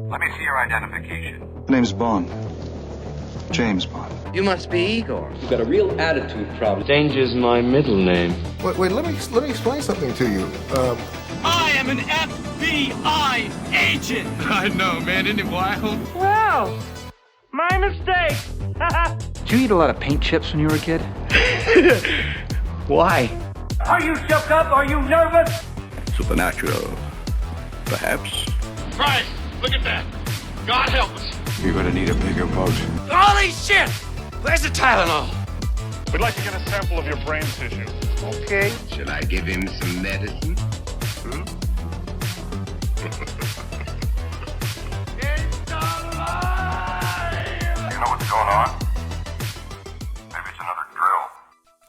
Let me see your identification. My name's Bond. James Bond. You must be Igor. You've got a real attitude problem. Danger's my middle name. Wait, let me explain something to you. I am an FBI agent! I know, man, isn't it wild? Wow! My mistake! Did you eat a lot of paint chips when you were a kid? Why? Are you shook up? Are you nervous? Supernatural, perhaps. Christ, look at that! God help us! You're gonna need a bigger boat. Holy shit! Where's the Tylenol? We'd like to get a sample of your brain tissue. Okay. Should I give him some medicine? It's alive! You know what's going on? Maybe it's another drill.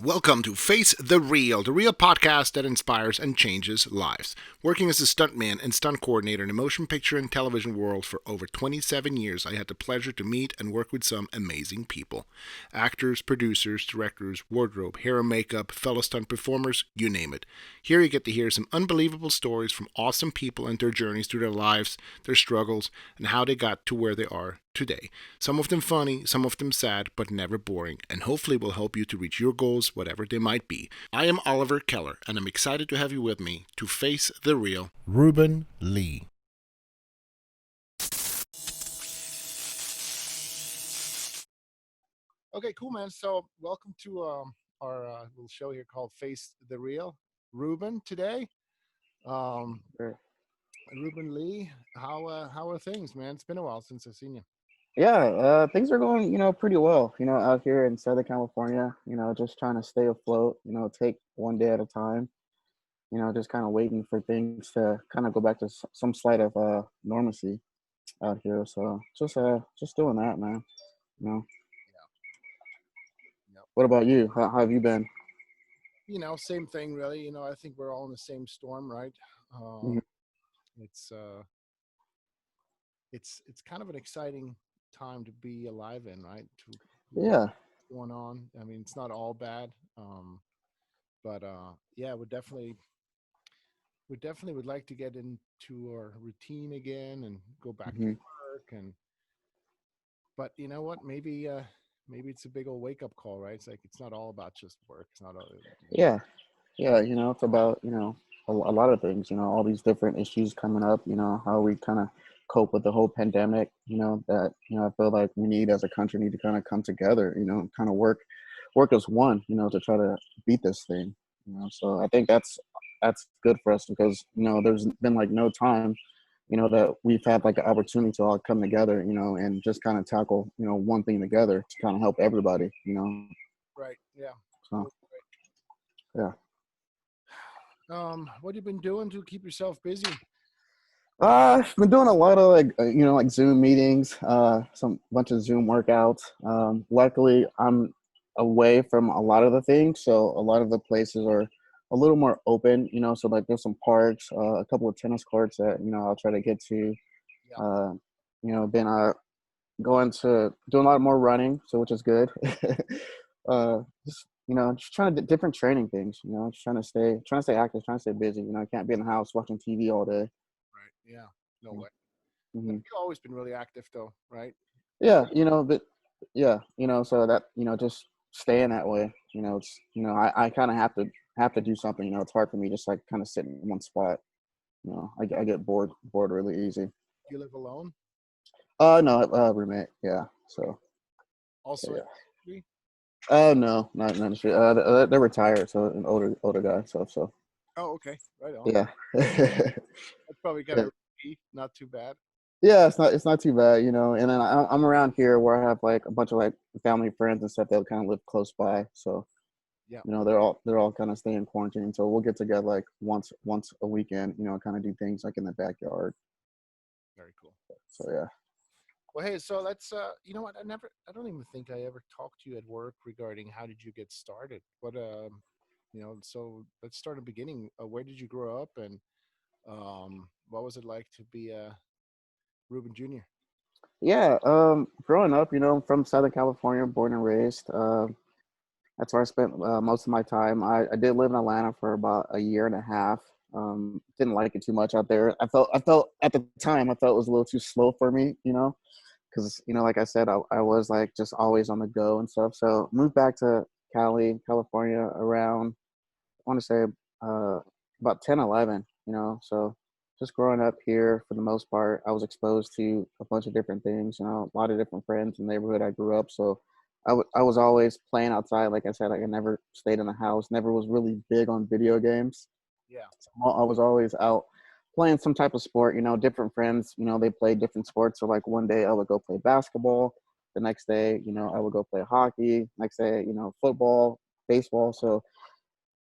Welcome to Face the Real podcast that inspires and changes lives. Working as a stuntman and stunt coordinator in the motion picture and television world for over 27 years, I had the pleasure to meet and work with some amazing people. Actors, producers, directors, wardrobe, hair and makeup, fellow stunt performers, you name it. Here you get to hear some unbelievable stories from awesome people and their journeys through their lives, their struggles, and how they got to where they are today. Some of them funny, some of them sad, but never boring, and hopefully will help you to reach your goals, whatever they might be. I am Oliver Keller, and I'm excited to have you with me to face the real Reuben Lee. Okay, cool, man. So welcome to our little show here called Face the Real. Reuben today. Reuben Lee, how are things, man? It's been a while since I've seen you. Yeah, things are going, pretty well, out here in Southern California, just trying to stay afloat, take one day at a time, just kind of waiting for things to kind of go back to some slight of normalcy out here. So just doing that, man. Yeah. What about you? How have you been? Same thing, really. I think we're all in the same storm, right? It's kind of an exciting time to be alive in, right? Yeah. What's going on. I mean, it's not all bad, but yeah, we definitely would like to get into our routine again and go back to work. But you know what? Maybe it's a big old wake up call, right? It's like it's not all about just work. It's not all. Yeah. It's about a lot of things. All these different issues coming up. How we kind of cope with the whole pandemic, that, I feel like we need as a country need to kind of come together, kind of work as one, to try to beat this thing, so I think that's good for us because, there's been like no time, that we've had like an opportunity to all come together, and just kind of tackle, one thing together to kind of help everybody, Right. Yeah. So, yeah. What have you been doing to keep yourself busy? I've been doing a lot of like Zoom meetings, some bunch of Zoom workouts. Luckily, I'm away from a lot of the things, so a lot of the places are a little more open. So like there's some parks, a couple of tennis courts that I'll try to get to. Yeah. Been going to doing a lot more running, so which is good. Just trying to different training things. Just trying to stay active, trying to stay busy. I can't be in the house watching TV all day. Yeah, no way. You've always been really active, though, right? Yeah, but yeah, so that just staying that way. It's I kind of have to do something. It's hard for me just like kind of sitting in one spot. I get bored really easy. Do you live alone? No, roommate. Yeah, so. Also. Yeah. No, not in the industry. They're retired, so an older guy. So. Oh, okay, right on. Yeah. That's probably gonna be not too bad. Yeah, it's not too bad, and then I'm around here where I have like a bunch of like family friends and stuff that kind of live close by, so yeah, they're all kind of staying quarantined, so we'll get together like once a weekend, kind of do things like in the backyard. Very cool. So yeah. Well, hey, so let's you know what? I don't even think I ever talked to you at work regarding how did you get started. What so let's start at the beginning. Where did you grow up, and what was it like to be Reuben Jr.? Yeah, growing up, I'm from Southern California, born and raised. That's where I spent most of my time. I did live in Atlanta for about a year and a half. Didn't like it too much out there. I felt at the time, I felt it was a little too slow for me, because, like I said, I was like just always on the go and stuff. So moved back to Cali, California around, I want to say about 10, 11, so just growing up here for the most part, I was exposed to a bunch of different things, a lot of different friends in the neighborhood I grew up. So I was always playing outside. Like I said, like I never stayed in the house, never was really big on video games. Yeah. So I was always out playing some type of sport, different friends, they played different sports. So like one day I would go play basketball. The next day, I would go play hockey. Next day, football, baseball. So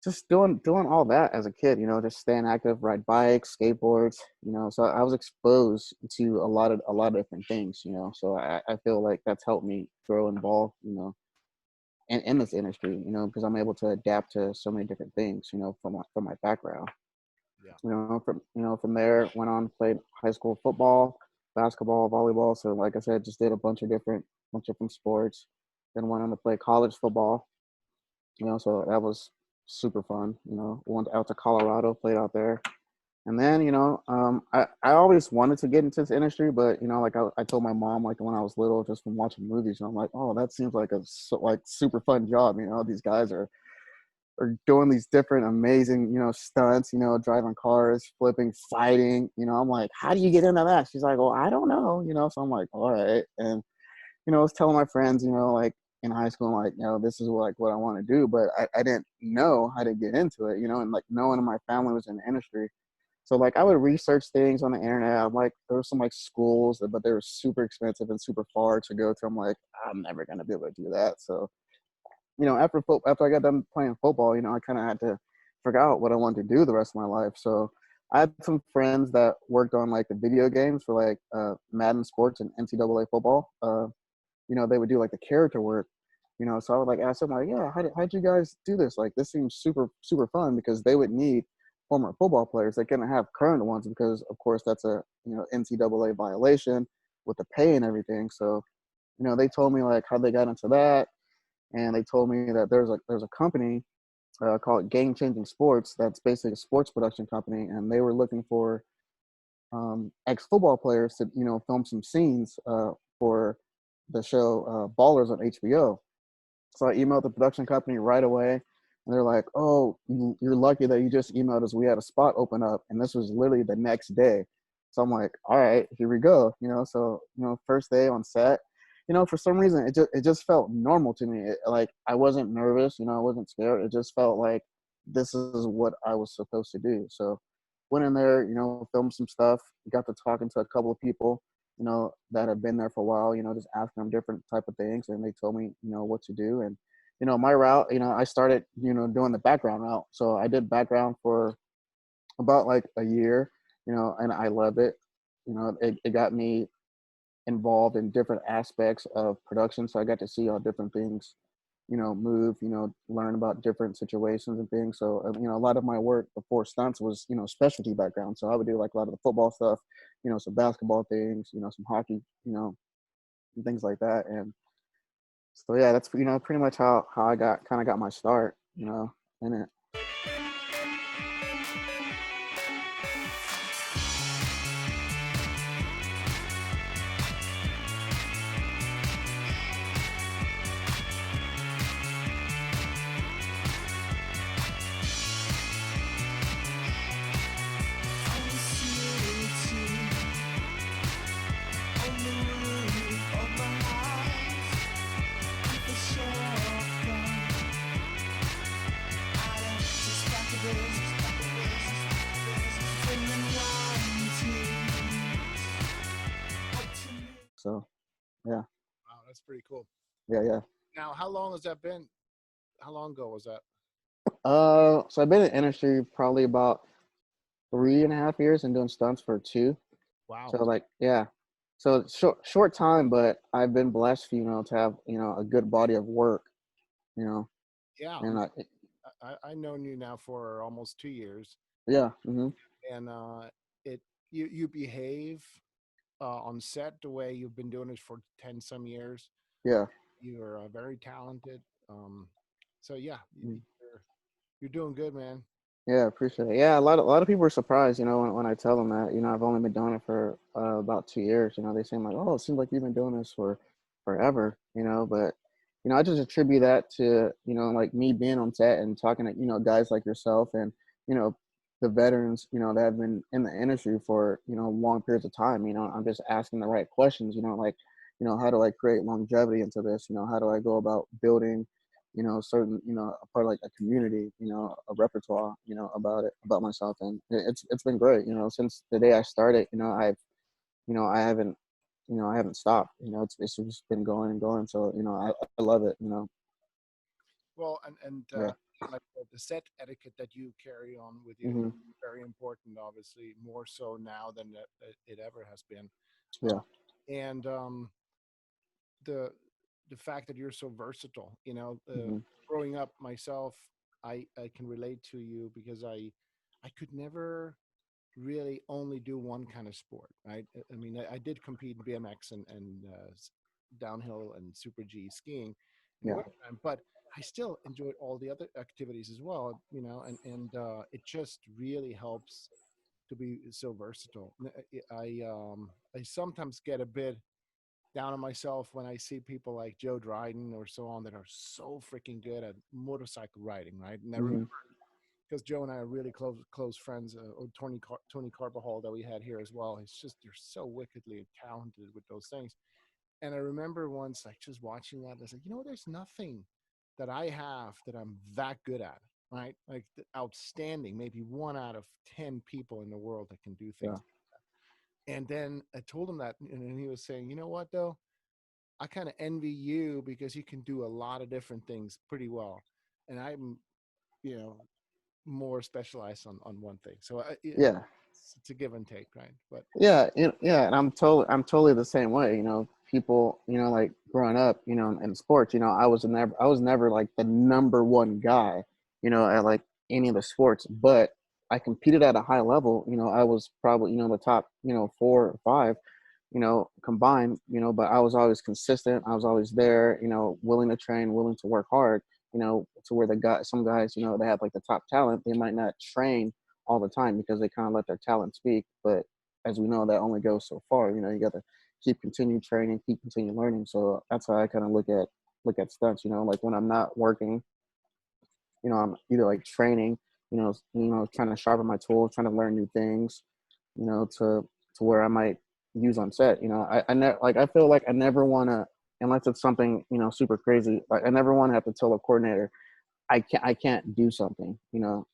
just doing all that as a kid, just staying active, ride bikes, skateboards, so I was exposed to a lot of different things, so I feel like that's helped me grow involved, in this industry, because I'm able to adapt to so many different things, from my background. Yeah. From there went on, played high school football, basketball, volleyball. So like I said, just did a bunch of different sports. Then went on to play college football, so that was super fun. Went out to Colorado, played out there. And then, I always wanted to get into this industry, but, like I told my mom, like when I was little, just from watching movies, and I'm like, oh, that seems like like super fun job. These guys are doing these different amazing, stunts, driving cars, flipping, fighting. I'm like, how do you get into that? She's like, well, I don't know, so I'm like, all right. And, I was telling my friends, like in high school, like, this is like what I want to do, but I didn't know how to get into it, and like no one in my family was in the industry. So like I would research things on the internet. I'm like, there were some like schools, but they were super expensive and super far to go to. I'm like, I'm never gonna be able to do that. So, after I got done playing football, I kind of had to figure out what I wanted to do the rest of my life. So I had some friends that worked on like the video games for like Madden Sports and NCAA football. They would do like the character work. So I would like ask them like, yeah, how'd you guys do this? Like this seems super super fun, because they would need former football players. They couldn't have current ones because of course that's a NCAA violation with the pay and everything. So they told me like how they got into that, and they told me that there's a company called Game Changing Sports that's basically a sports production company, and they were looking for ex-football players to film some scenes for the show Ballers on HBO. So I emailed the production company right away, and they're like, oh, you're lucky that you just emailed us. We had a spot open up, and this was literally the next day. So I'm like, all right, here we go. So first day on set, for some reason it just felt normal to me. Like I wasn't nervous, I wasn't scared. It just felt like this is what I was supposed to do. So went in there, filmed some stuff, got to talking to a couple of people, that have been there for a while, just asking them different type of things, and they told me, what to do. And my route, I started, doing the background route. So I did background for about like a year, and I loved it. It got me involved in different aspects of production. So I got to see how different things, move, learn about different situations and things. So, a lot of my work before stunts was, specialty background. So I would do like a lot of the football stuff, some basketball things, some hockey, and things like that. And so, yeah, that's, pretty much how I got my start, in it. So, yeah. Wow, that's pretty cool. Yeah. Now, how long has that been? How long ago was that? So I've been in the industry probably about 3.5 years and doing stunts for 2. Wow. So like, yeah. So short time, but I've been blessed, to have, a good body of work, Yeah. and I've known you now for almost 2 years, yeah. Mm-hmm. and you behave on set the way you've been doing it for 10 some years. Yeah. You're very talented. So yeah, Mm. you're doing good, man. Yeah, appreciate it. Yeah, a lot of people are surprised, when I tell them that, I've only been doing it for about 2 years. They seem like, oh, it seems like you've been doing this for forever, but I just attribute that to, like me being on set and talking to, guys like yourself and, you know, the veterans, that have been in the industry for, long periods of time. I'm just asking the right questions, like, how do I create longevity into this? How do I go about building certain, a part of like a community, a repertoire, about myself. And it's been great, since the day I started, I haven't, I haven't stopped, it's just been going and going. So, I love it. Well, and Yeah. like the set etiquette that you carry on with you Hmm. is very important, obviously, more so now than it ever has been. Yeah. And the the fact that you're so versatile, Hmm. growing up myself, I can relate to you because I could never really only do one kind of sport, right? I mean, I did compete in BMX and downhill and super G skiing in the Yeah. wintertime, but I still enjoyed all the other activities as well, and it just really helps to be so versatile. I sometimes get a bit down on myself when I see people like Joe Dryden or so on that are so freaking good at motorcycle riding, right? And I remember Hmm. because Joe and I are really close friends. Or Tony Carbajal that we had here as well. It's just they're so wickedly talented with those things. And I remember once like just watching that, I was like, there's nothing that I have that I'm that good at, right? Like outstanding. Maybe 1 out of 10 people in the world that can do Yeah. things. And then I told him that, and he was saying, you know what though? I kind of envy you because you can do a lot of different things pretty well, and I'm, you know, more specialized on one thing. So Yeah. it's a give and take, right? But Yeah, yeah, and I'm totally the same way. People, like growing up, in sports, I was never like the number one guy, at like any of the sports, but I competed at a high level. I was probably, the top, 4 or 5, combined, but I was always consistent. I was always there, willing to train, willing to work hard, to where some guys, they have like the top talent, they might not train all the time because they kind of let their talent speak. But as we know, that only goes so far. You got to keep continue training, keep continue learning. So that's how I kind of look at stunts. Like when I'm not working, I'm either like training, trying to sharpen my tools, trying to learn new things, to where I might use on set. I never like I feel like I never want to, unless it's something super crazy. Like I never want to have to tell a coordinator I can't do something.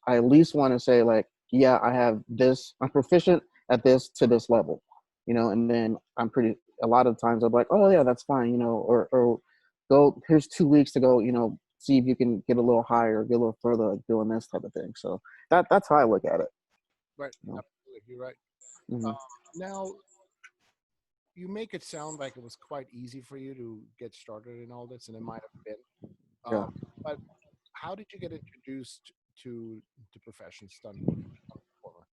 I at least want to say like, yeah, I have this. I'm proficient at this to this level. And then I'm pretty. A lot of times I'm like, oh yeah, that's fine. Or go. Here's 2 weeks to go. See if you can get a little higher, get a little further, like doing this type of thing. So that's how I look at it. right, You know? absolutely, you're right. Hmm. Now you make it sound like it was quite easy for you to get started in all this, and it might have been. Yeah. But how did you get introduced to the profession stunt performer?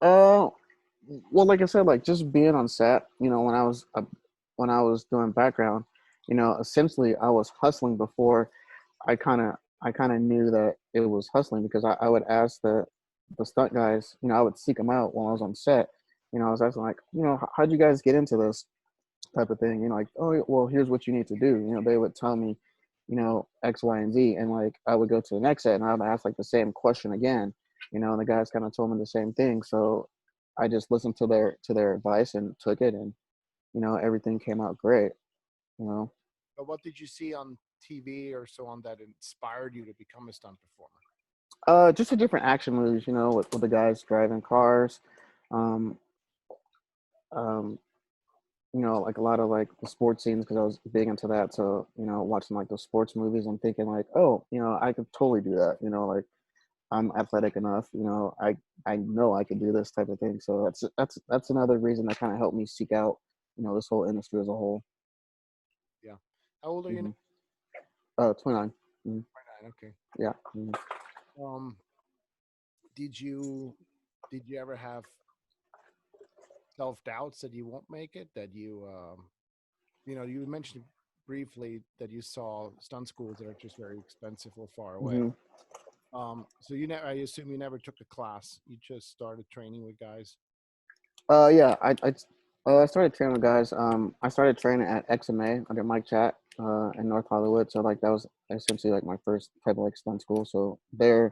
Uh, well, like I said, like just being on set, when I was doing background, essentially I was hustling before I kind of knew that it was hustling because I would ask the stunt guys, I would seek them out while I was on set. I was asking like, how'd you guys get into this type of thing? Like, oh, yeah, well, here's what you need to do. They would tell me, X, Y, and Z, and like I would go to the next set and I would ask like the same question again, and the guys kind of told me the same thing. So I just listened to their advice and took it, and everything came out great. You know. But what did you see on TV or so on that inspired you to become a stunt performer? Just the different action movies, with the guys driving cars, um, um, like a lot of like the sports scenes because I was big into that. So, watching like the sports movies and thinking like, oh, I could totally do that. Like I'm athletic enough. I know I could do this type of thing. So that's another reason that kind of helped me seek out, this whole industry as a whole. Yeah. How old are you now? Hmm. 29. Mhm. 29. Okay. Yeah. Mhm. Um, did you did you ever have self doubts that you won't make it? That you mentioned briefly that you saw stunt schools that are just very expensive or far away. Mhm. So you never, I assume you never took a class. You just started training with guys. Yeah, I started training with guys. I started training at XMA under Mike Chat in North Hollywood. So like that was essentially like my first type of like stunt school. So there,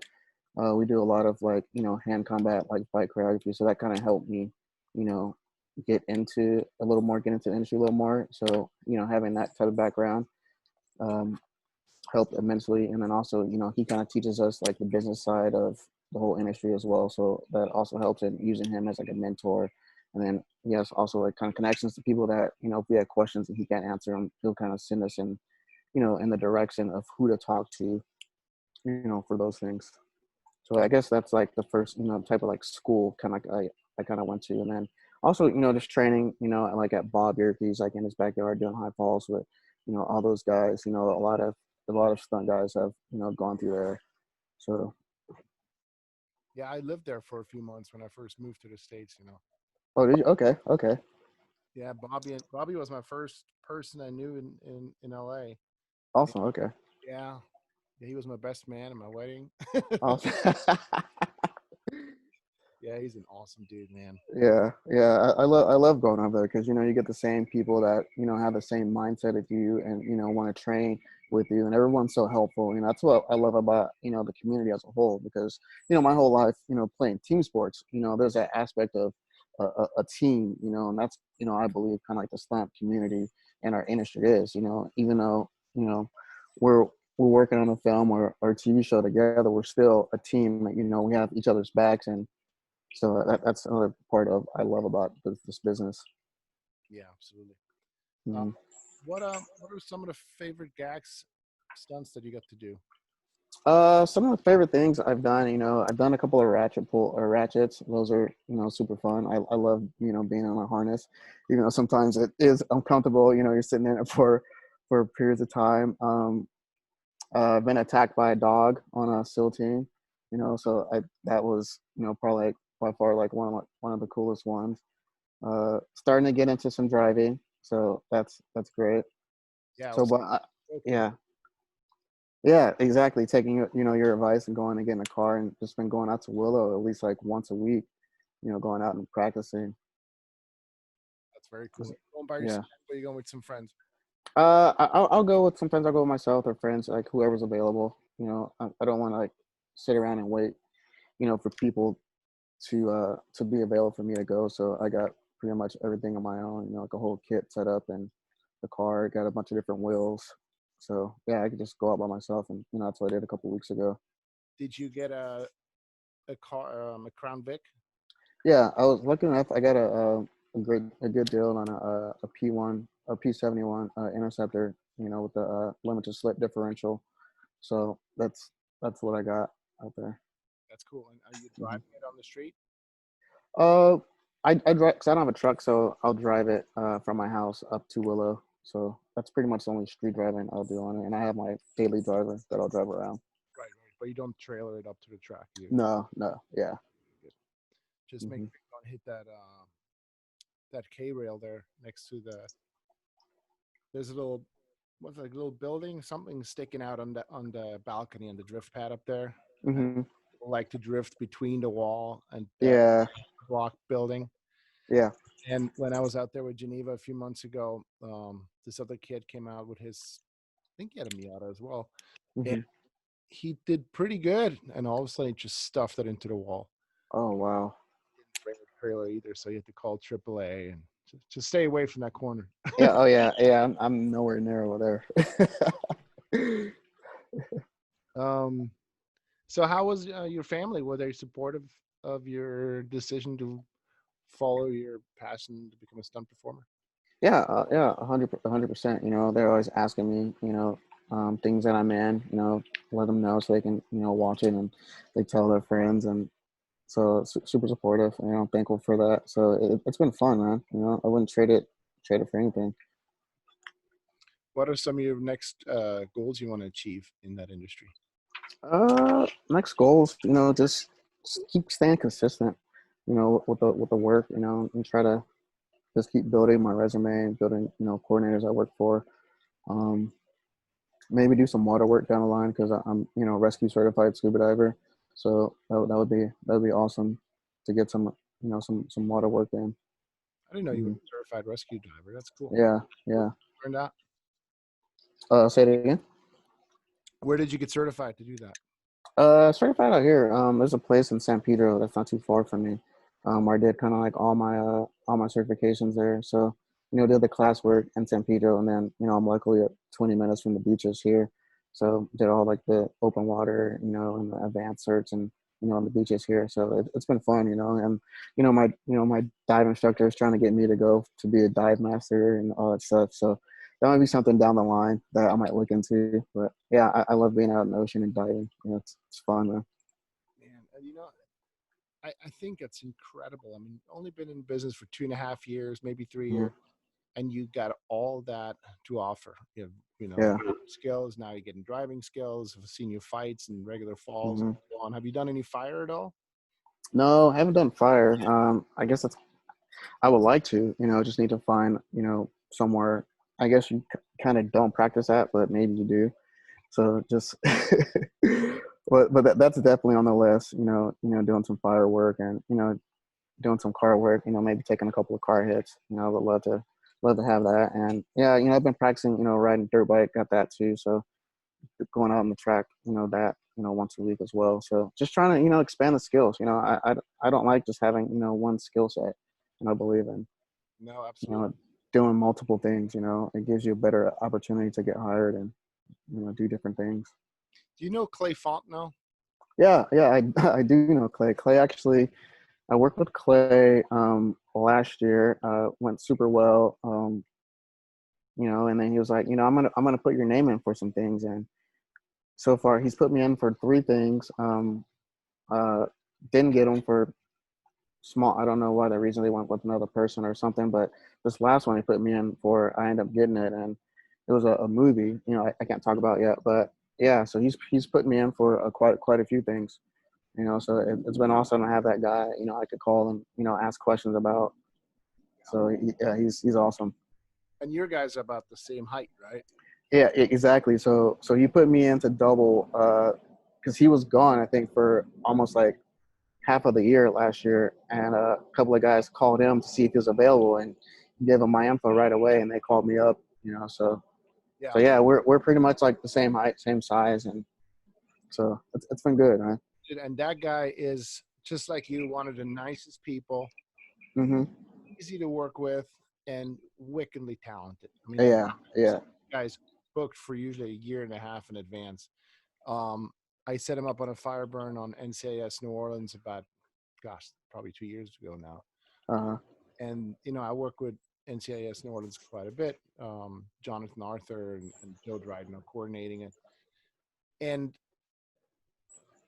we do a lot of like hand combat, like fight choreography. So that kind of helped me, you know, get into get into the industry a little more. So having that type of background um, helped immensely. And then also, he kind of teaches us like the business side of the whole industry as well. So that also helps in using him as like a mentor. And then he has also like kind of connections to people that, if we have questions and he can't answer them, he'll kind of send us in, in the direction of who to talk to, for those things. So I guess that's like the first, type of like school kind of I kind of went to. And then also, just training, like at Bob Yerke's, like in his backyard doing high falls with, all those guys, a lot of stunt guys have, gone through there. So. Yeah, I lived there for a few months when I first moved to the States, Oh, did you? Okay. Okay. Yeah, Bobby was my first person I knew in LA. Awesome. Okay. Yeah. Yeah, he was my best man at my wedding. Awesome. Yeah, he's an awesome dude, man. Yeah, yeah, I love going over there because you get the same people that have the same mindset as you and want to train with you, and everyone's so helpful. That's what I love about the community as a whole, because my whole life playing team sports, there's that aspect of a team, and that's I believe kind of like the stunt community and our industry is, even though we're working on a film or TV show together, we're still a team. We have each other's backs, and so that's another part of I love about this business. Yeah, absolutely. Mm-hmm. What are some of the favorite gags stunts that you got to do? Some of the favorite things I've done, I've done a couple of ratchets. Those are super fun. I love being on a harness, even though sometimes it is uncomfortable. You're sitting in it for periods of time. I've been attacked by a dog on a SEAL team. So that was probably like by far like one of the coolest ones. Starting to get into some driving, so that's great. Yeah. So, yeah, exactly. Taking your advice and going and getting a car and just been going out to Willow at least like once a week. Going out and practicing. That's very cool. Going by Yeah. yourself, or are you going with some friends? I'll go with sometimes I'll go with myself or friends, like whoever's available. I don't want to like sit around and wait, for people to be available for me to go. So I got pretty much everything on my own, like a whole kit set up and the car, got a bunch of different wheels. So yeah, I could just go out by myself, and that's what I did a couple weeks ago. Did you get a car, a Crown Vic? Yeah, I was lucky enough. I got a good deal on a P1, a P71 Interceptor, with the limited slip differential. So that's what I got out there. That's cool. And are you driving it on the street? I drive because I don't have a truck, so I'll drive it from my house up to Willow. So that's pretty much the only street driving I'll do on it. And I have my daily driver that I'll drive around. Right. But you don't trailer it up to the track. No, yeah. Just make sure you don't hit that K rail there next to the. There's a little, what's like a little building, something sticking out on the balcony on the drift pad up there. Mm-hmm. People like to drift between the wall and block building. Yeah. And when I was out there with Geneva a few months ago, this other kid came out with his, I think he had a Miata as well. Mm-hmm. And he did pretty good. And all of a sudden, he just stuffed it into the wall. Oh, wow. Didn't bring a trailer either. So you had to call AAA and just stay away from that corner. Yeah. Oh, yeah. Yeah. I'm nowhere near over there. So how was your family? Were they supportive of your decision to follow your passion to become a stunt performer? Yeah, 100%. They're always asking me, things that I'm in, let them know so they can, watch it and they tell their friends, and so super supportive. And I'm thankful for that. So it's been fun, man. I wouldn't trade it for anything. What are some of your next goals you want to achieve in that industry? Next goals, just keep staying consistent, with the work, and try to just keep building my resume and building, coordinators I work for. maybe do some water work down the line because I'm rescue certified scuba diver. So that would be awesome to get some water work in. I didn't know you were Hmm. a certified rescue diver. That's cool. Yeah, yeah. Turned out. Say it again. Where did you get certified to do that? Certified out here. There's a place in San Pedro that's not too far from me. Where I did kind of like all my certifications there. So did the classwork in San Pedro, and then I'm luckily at 20 minutes from the beaches here. So did all like the open water, and the advanced certs, and on the beaches here. So it's been fun, and my dive instructor is trying to get me to go to be a dive master and all that stuff. So that might be something down the line that I might look into. But yeah, I love being out in the ocean and diving. It's fun, man. Man, I think it's incredible. I mean, only been in business for 2.5 years, maybe 3 years, and you got all that to offer. Yeah. Skills. Now you're getting driving skills. I've seen you fights and regular falls Hmm. and so on. Have you done any fire at all? No, I haven't done fire. I guess I would like to. Just need to find somewhere. I guess you kind of don't practice that, but maybe you do. So just, but that's definitely on the list. Doing some firework and doing some car work. Maybe taking a couple of car hits. I would love to have that. And yeah, I've been practicing. Riding dirt bike, got that too. So going out on the track, once a week as well. So just trying to expand the skills. I don't like just having one skill set. I believe in No, you absolutely. know doing multiple things. It gives you a better opportunity to get hired and do different things. Do you know Clay Fontenot? Yeah, yeah, I do know Clay. Clay actually, I worked with Clay last year. Went super well. And then he was like, I'm gonna put your name in for some things, and so far he's put me in for three things. Uh, didn't get them for small. I don't know why the reason they went with another person or something, but this last one he put me in for, I ended up getting it, and it was a movie. I can't talk about yet, but yeah. So he's put me in for quite a few things. So it's been awesome to have that guy. I could call and ask questions about. So yeah, he's awesome. And your guys are about the same height, right? Yeah, exactly. So he put me into double because he was gone, I think, for almost like half of the year last year, and a couple of guys called him to see if he was available, and gave him my info right away, and they called me up. So Yeah. yeah, we're pretty much like the same height, same size, and so it's been good, man. And that guy is just like you, one of the nicest people, Hmm. easy to work with, and wickedly talented. I mean, Yeah, yeah. guy's booked for usually a year and a half in advance. Um, I set him up on a fire burn on NCIS New Orleans about, gosh, probably 2 years ago now. Uh-huh. And I work with NCIS New Orleans quite a bit. Jonathan Arthur and Joe Dryden are coordinating it. And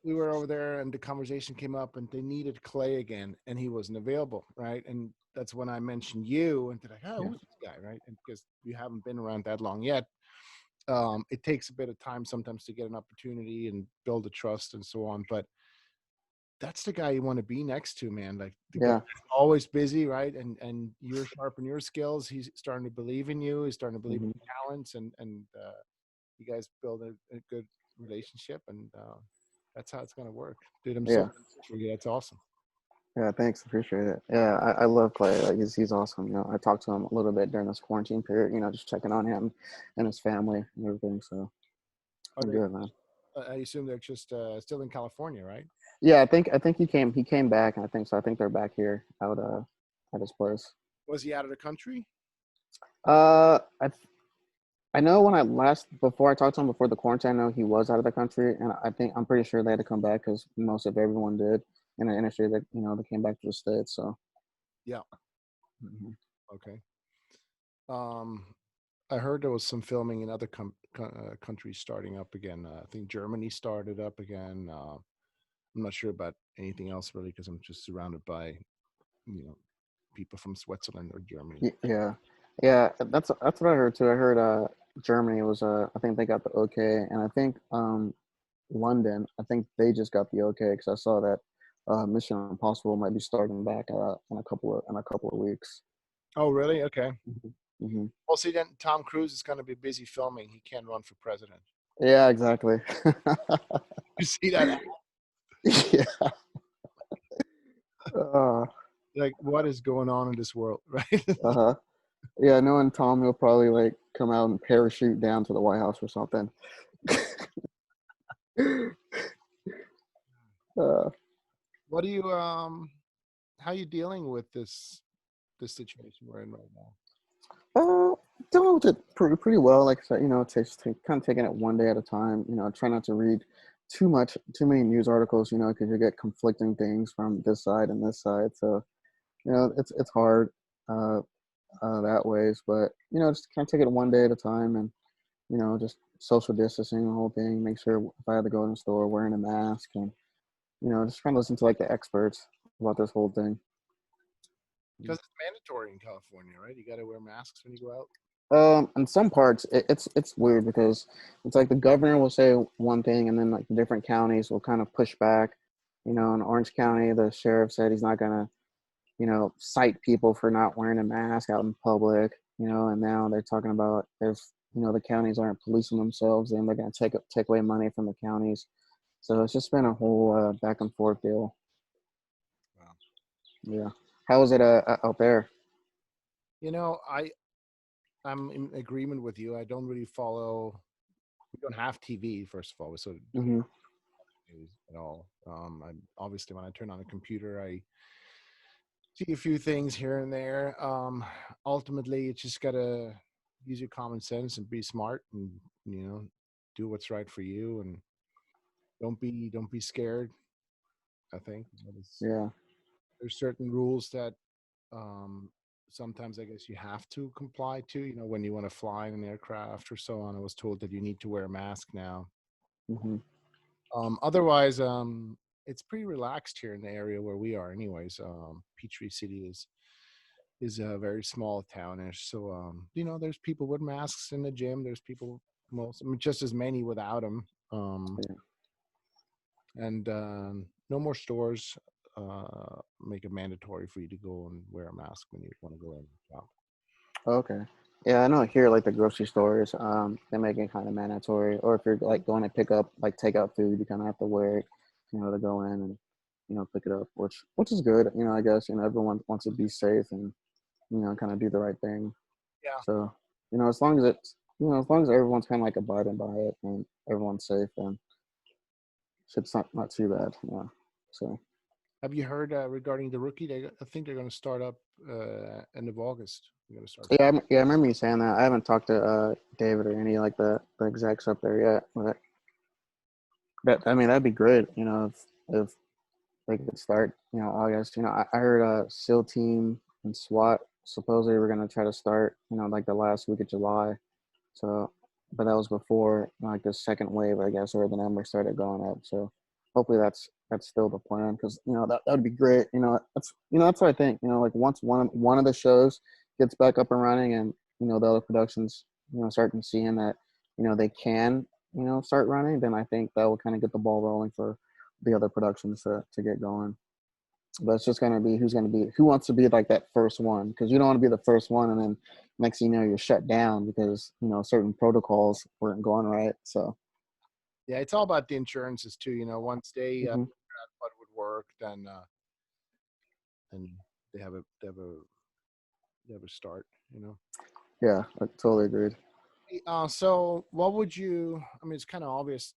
we were over there, and the conversation came up, and they needed Clay again, and he wasn't available, right? And that's when I mentioned you, and they're like, "Oh, Yeah. who's this guy?" Right? And because you haven't been around that long yet, it takes a bit of time sometimes to get an opportunity and build a trust and so on. But that's the guy you want to be next to, man. Like the guy Yeah. always busy, right? And you're sharp in your skills. He's starting to believe in you. He's starting to believe in Hmm. your talents, and you guys build a good relationship, and that's how it's going to work. Dude, I'm so Yeah. thankful for you. That's awesome. Yeah, thanks. Appreciate it. Yeah, I love Clay. Like he's awesome. I talked to him a little bit during this quarantine period, just checking on him and his family and everything. So Are I'm they? good, man. I assume they're just still in California, right? Yeah, I think he came back, and I think they're back here out at his place. Was he out of the country? Uh I I know when I last before I talked to him before the quarantine, I know he was out of the country, and I'm pretty sure they had to come back because most of everyone did in the industry that they came back to the States. So Yeah. mhm. Okay. Um, I heard there was some filming in other countries starting up again. I think Germany started up again. I'm not sure about anything else really because I'm just surrounded by, you know, people from Switzerland or Germany. Yeah, yeah, that's what I heard too. I heard Germany was I think they got the okay, and I think London, I think they just got the okay because I saw that Mission Impossible might be starting back in a couple of weeks. Oh, really? Okay. Hmm. Well, see, then Tom Cruise is going to be busy filming. He can't run for president. Yeah, exactly. You see that? Yeah. Like, what is going on in this world, right? Uh-huh. Yeah, knowing Tom, he'll probably like come out and parachute down to the White House or something. uh, What do you how are you dealing with this situation we're in right now? uh, dealing with it pretty well. Like I said, kind of taking it one day at a time. Try not to read too many news articles. Because you get conflicting things from this side and this side. So it's hard that ways. But just kind of take it one day at a time, and just social distancing the whole thing. Make sure if I had to go in the store, wearing a mask, and just trying to listen to like the experts about this whole thing. Because it's mandatory in California, right? You got to wear masks when you go out. In some parts, it's weird because it's like the governor will say one thing, and then like the different counties will kind of push back. In Orange County, the sheriff said he's not gonna, cite people for not wearing a mask out in public. And now they're talking about if the counties aren't policing themselves, then they're gonna take away money from the counties. So it's just been a whole back and forth deal. Wow. Yeah. How is it out there? I'm in agreement with you. I don't really follow. We don't have TV, first of all, so Mm-hmm. news at all. Obviously, when I turn on a computer, I see a few things here and there. Ultimately, you just gotta use your common sense and be smart, and do what's right for you, and don't be scared. I think Yeah. there's certain rules that sometimes I guess you have to comply to. When you want to fly in an aircraft or so on, I was told that you need to wear a mask now. Mm-hmm. Otherwise, it's pretty relaxed here in the area where we are. Anyways, Peachtree City is a very small townish, so there's people with masks in the gym. There's people just as many without them. Yeah. And no more stores make it mandatory for you to go and wear a mask when you want to go in and shop. Okay. Yeah, I know here, like the grocery stores, they make it kind of mandatory. Or if you're like going to pick up, like take out food, you kind of have to wear it, to go in and, pick it up, which is good. I guess, everyone wants to be safe and, kind of do the right thing. Yeah. So, as long as it's, as long as everyone's kind of like abiding by it and everyone's safe, then it's not too bad. Yeah. So. Have you heard regarding the rookie? I think they're going to start up end of August. They're going to start. Yeah, I remember you saying that. I haven't talked to David or any like the execs up there yet. But I mean, that'd be great. If they could start, August. I heard SEAL team and SWAT supposedly we're gonna try to start, like the last week of July. So, but that was before like the second wave, I guess, or the numbers started going up. So, hopefully that's still the plan because that would be great. That's what I think. Like once one of the shows gets back up and running, and the other productions starting seeing that they can start running, then I think that will kind of get the ball rolling for the other productions to get going. But it's just gonna be who wants to be like that first one, because you don't want to be the first one and then next thing you know you're shut down because certain protocols weren't going right. So yeah, it's all about the insurances too. Once they mm-hmm. figure out what would work, then they have a start. Yeah, I totally agreed. So what would you? I mean, it's kind of obvious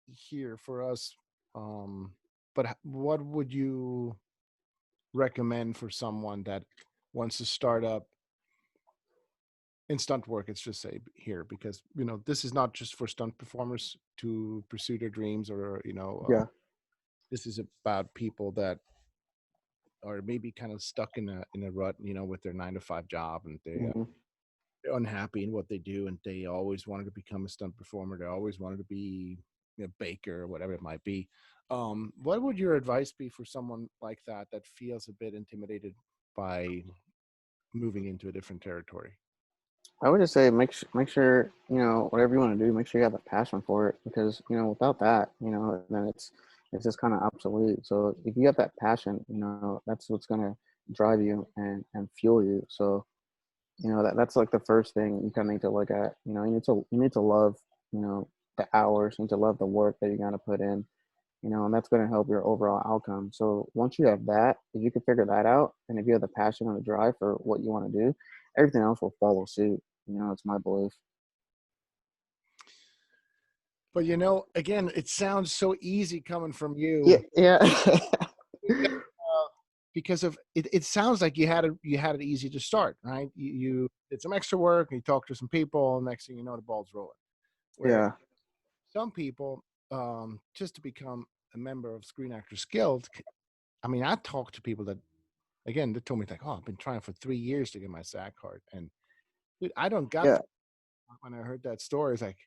here for us, but what would you recommend for someone that wants to start up in stunt work? It's just say here because this is not just for stunt performers to pursue their dreams, or Yeah. this is about people that are maybe kind of stuck in a rut, with their 9-to-5 job, and Mm-hmm. they're unhappy in what they do, and they always wanted to become a stunt performer. They always wanted to be a baker or whatever it might be. What would your advice be for someone like that feels a bit intimidated by moving into a different territory? I would just say make sure whatever you want to do, make sure you have a passion for it, because without that, then it's just kind of obsolete. So if you have that passion, that's what's gonna drive you and fuel you. So you know, that's like the first thing you kind of need to look at. You know, you need to love, you know, the hours, you need to love the work that you're gonna put in, you know, and that's going to help your overall outcome. So once you have that, if you can figure that out, and if you have the passion and the drive for what you want to do, everything else will follow suit. You know, it's my belief. But you know, again, it sounds so easy coming from Yeah, you. yeah. Because of it, it sounds like you had it easy to start, right? You did some extra work, and you talked to some people, and next thing you know, the ball's rolling. Where Yeah. some people, just to become a member of Screen Actors Guild, I mean, I talked to people that, again, they told me like, "Oh, I've been trying for 3 years to get my SAG card," and dude, I don't got Yeah. when I heard that story. It's like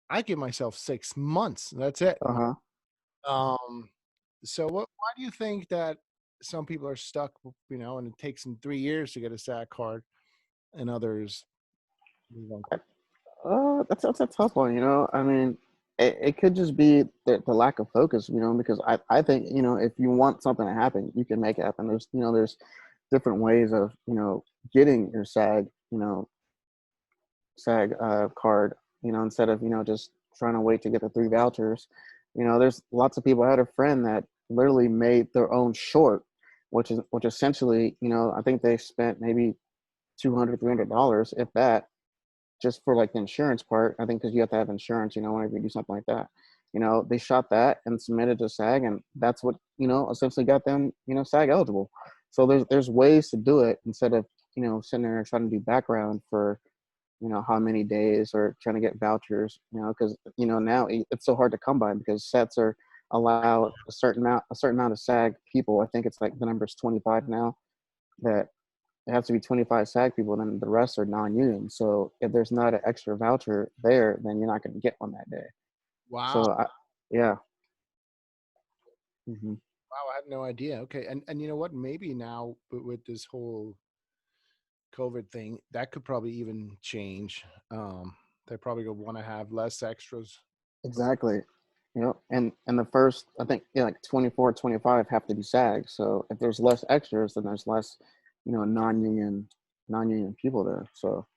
I give myself 6 months. That's it. Uh-huh. Um, so why do you think that some people are stuck, you know, and it takes them 3 years to get a SAG card, and others move on? That's a tough one, you know. I mean, it could just be the lack of focus, you know, because I think, you know, if you want something to happen, you can make it happen. There's, you know, there's different ways of, you know, getting your SAG card, you know, instead of, you know, just trying to wait to get the 3 vouchers. You know, there's lots of people. I had a friend that literally made their own short, which essentially, you know, I think they spent maybe $200, $300, if that, just for like the insurance part. I think because you have to have insurance, you know, whenever you do something like that. You know, they shot that and submitted to SAG, and that's what, you know, essentially got them, you know, SAG eligible. So there's ways to do it instead of, you know, sitting there and trying to do background for, you know, how many days, or trying to get vouchers, you know, because, you know, now it's so hard to come by because sets are allowed a certain amount of SAG people. I think it's like the number's 25 now, that it has to be 25 SAG people, and then the rest are non-union. So if there's not an extra voucher there, then you're not going to get one that day. Wow, So yeah. Hmm. wow, I had no idea. Okay, and you know what? Maybe now with this whole COVID thing, that could probably even change. They probably going to want to have less extras. Exactly. You know, and the first, I think, yeah, like 24, 25 have to be SAG. So if there's less extras, then there's less, you know, non-union people there. So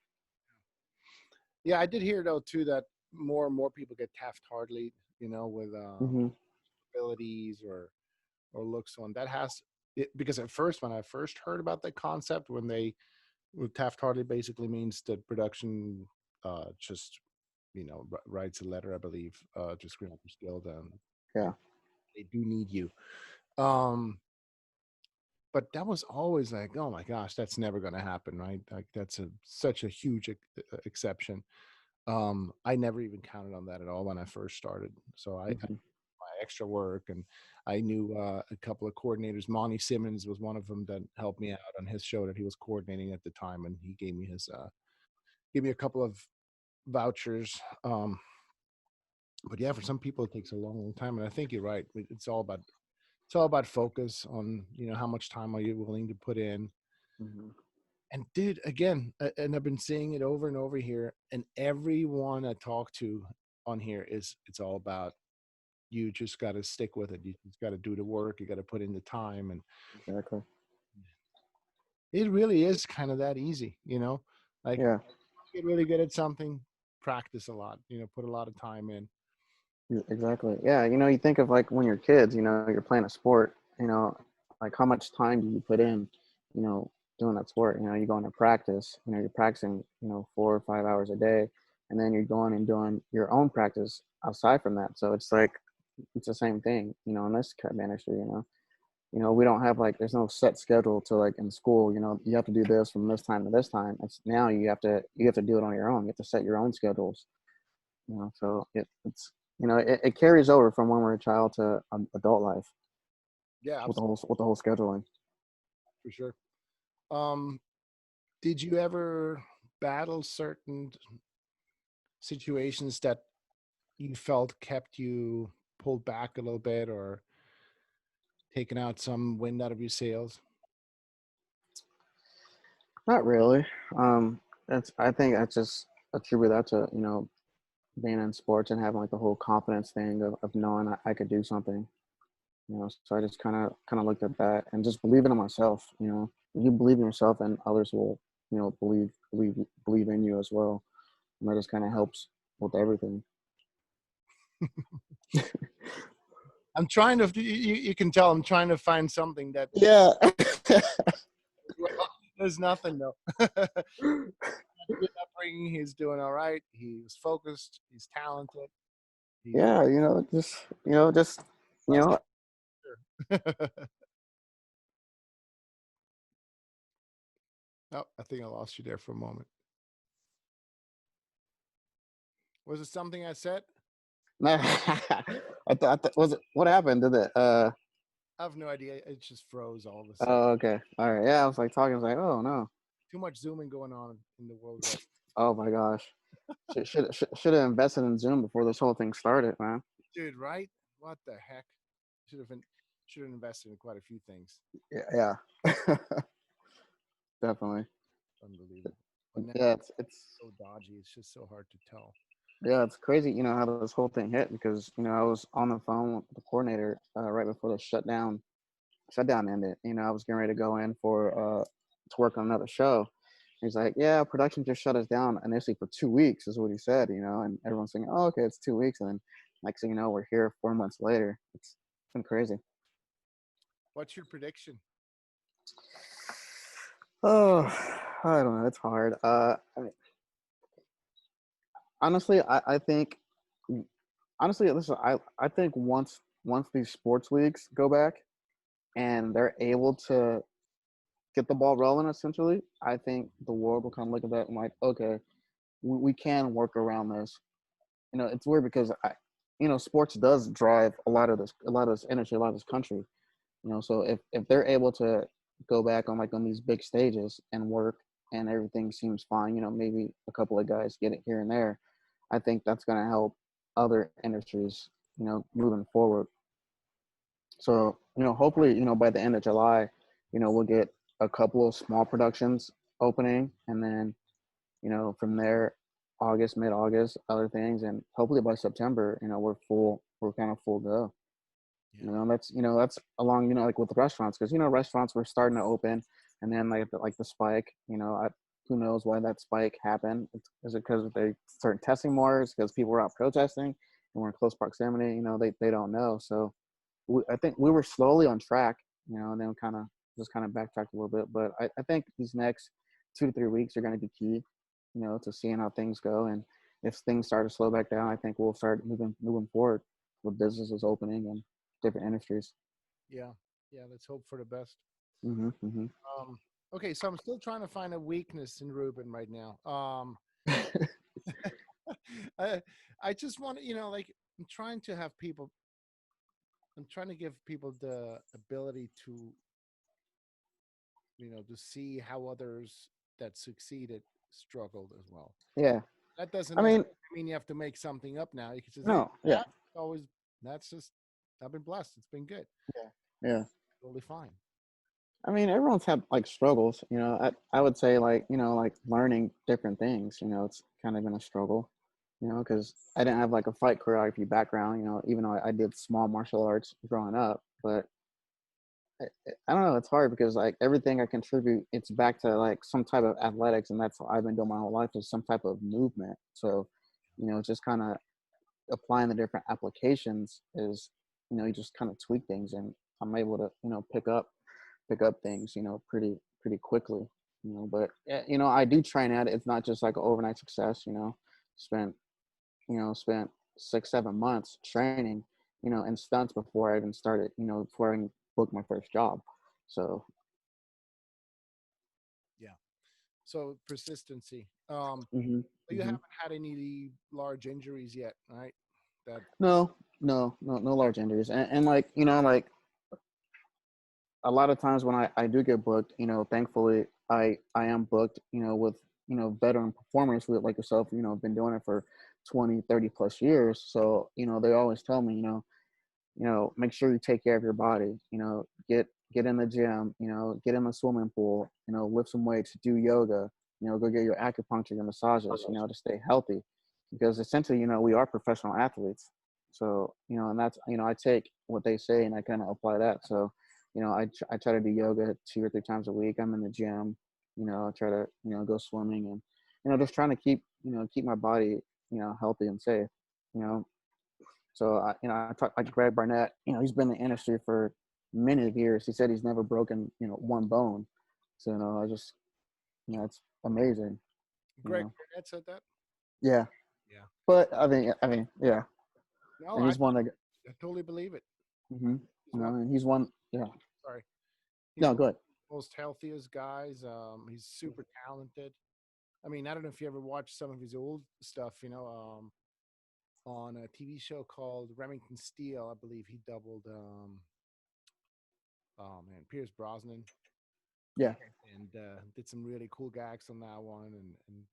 Yeah, I did hear though too that more and more people get Taft-Hartley, you know, with hmm abilities or looks on. That has it, because at first when I first heard about the concept, when they with Taft-Hartley basically means that production just, you know, writes a letter, I believe, to Screen Actors Guild, and yeah, they do need you. Um, but that was always like, oh my gosh, that's never going to happen, right? Like that's such a huge exception. I never even counted on that at all when I first started. So I hmm my extra work, and I knew a couple of coordinators. Monty Simmons was one of them that helped me out on his show that he was coordinating at the time, and he gave me a couple of vouchers. But yeah, for some people it takes a long, long time, and I think you're right. It's all about focus on, you know, how much time are you willing to put in. hmm And dude, again, and I've been seeing it over and over here, and everyone I talk to on here is it's all about you just got to stick with it. You just got to do the work. You got to put in the time, and exactly. it really is kind of that easy, you know. Like Yeah, get really good at something, practice a lot, you know, put a lot of time in. exactly. Yeah, you know, you think of like when you're kids, you know, you're playing a sport, you know, like how much time do you put in, you know, doing that sport? You know, you go into practice, you know, you're practicing, you know, 4 or 5 hours a day, and then you're going and doing your own practice outside from that. So it's like it's the same thing, you know, in this kind of industry, you know. You know, we don't have like there's no set schedule to like in school, you know, you have to do this from this time to this time. It's now you have to do it on your own. You have to set your own schedules, you know. So it's you know, it carries over from when we're a child to adult life Yeah, with absolutely, the whole scheduling. for sure. Um, did you ever battle certain situations that you felt kept you pulled back a little bit, or taking out some wind out of your sails? Not really. That's I think I just attribute that to, you know, being in sports and having like the whole confidence thing of knowing I could do something. You know, so I just kind of looked at that and just believing in myself. You know, if you believe in yourself, and others will believe in you as well. And that just kind of helps with everything. I'm trying to. You can tell I'm trying to find something that. Yeah. There's nothing though. Good upbringing. He's doing all right. He's focused. He's talented. Yeah, just oh, I think I lost you there for a moment. Was it something I said? Was it, what happened? Did it? I have no idea. It just froze all of a sudden. Oh, okay. All right. Yeah, I was like talking. I was like, oh no. Too much zooming going on in the world. Right? Oh my gosh. Should have invested in Zoom before this whole thing started, man. Dude, right? What the heck? Should have invested in quite a few things. Yeah. Definitely. Unbelievable. Yeah, it's so dodgy. It's just so hard to tell. Yeah, it's crazy, how this whole thing hit because, I was on the phone with the coordinator right before the shutdown ended. I was getting ready to go in to work on another show. He's like, yeah, production just shut us down initially for 2 weeks is what he said, and everyone's saying, oh, okay, it's 2 weeks. And then next thing you know, we're here 4 months later. It's been crazy. What's your prediction? Oh, I don't know. It's hard. Honestly, I think, listen, I think once these sports leagues go back and they're able to get the ball rolling, essentially, I think the world will kind of look at that and like, okay, we can work around this. It's weird because sports does drive a lot of this energy, a lot of this country. So if they're able to go back on these big stages and work and everything seems fine, maybe a couple of guys get it here and there, I think that's going to help other industries, moving forward. So, hopefully, by the end of July, we'll get a couple of small productions opening and then, from there, August, mid-August, other things. And hopefully by September, we're kind of full go. Yeah. That's along, like with the restaurants, because, restaurants were starting to open and then like the spike, who knows why that spike happened. Is it because they started testing more? Is it because people were out protesting and were in close proximity? They don't know. So I think we were slowly on track, and then kind of backtracked a little bit. But I think these next 2 to 3 weeks are going to be key, to seeing how things go. And if things start to slow back down, I think we'll start moving forward with businesses opening and different industries. Yeah. Let's hope for the best. Mm-hmm. Okay, so I'm still trying to find a weakness in Reuben right now. I just want to, I'm trying to have people. I'm trying to give people the ability to, to see how others that succeeded struggled as well. Yeah. That doesn't mean you have to make something up now. You can just no. Hey, Yeah. That's just. I've been blessed. It's been good. Yeah. Totally fine. I mean, everyone's had like struggles, I would say like learning different things, it's kind of been a struggle, because I didn't have like a fight choreography background, even though I did small martial arts growing up, but I don't know, it's hard because like everything I contribute, it's back to like some type of athletics. And that's what I've been doing my whole life is some type of movement. So, just kind of applying the different applications is, you just kind of tweak things and I'm able to, pick up things, pretty quickly, but I do train at it. It's not just like an overnight success, spent 6-7 months training, in stunts before I even started, before I even booked my first job. So. Yeah. So persistency. Mm-hmm. You haven't had any large injuries yet, right? No large injuries. And like, like a lot of times when I do get booked, thankfully I am booked, with, veteran performers with like yourself, been doing it for 20, 30 plus years. So, they always tell me, make sure you take care of your body, get in the gym, get in the swimming pool, lift some weights, do yoga, go get your acupuncture, your massages, to stay healthy, because essentially, we are professional athletes. So, and that's, I take what they say and I kind of apply that. So, I try to do yoga 2 or 3 times a week. I'm in the gym, try to, go swimming and, just trying to keep my body, healthy and safe, you know. So I talked like Greg Barnett, he's been in the industry for many years. He said he's never broken, one bone. So, I just, it's amazing. Greg Burnett said that. Yeah. Yeah. But yeah. No, And he's one that. I totally believe it. Mm-hmm. And he's one. Yeah. Sorry. He's No, good. Most healthiest guys. He's super talented. I mean, I don't know if you ever watched some of his old stuff, on a TV show called Remington Steele. I believe he doubled, Pierce Brosnan. Yeah. And did some really cool gags on that one. And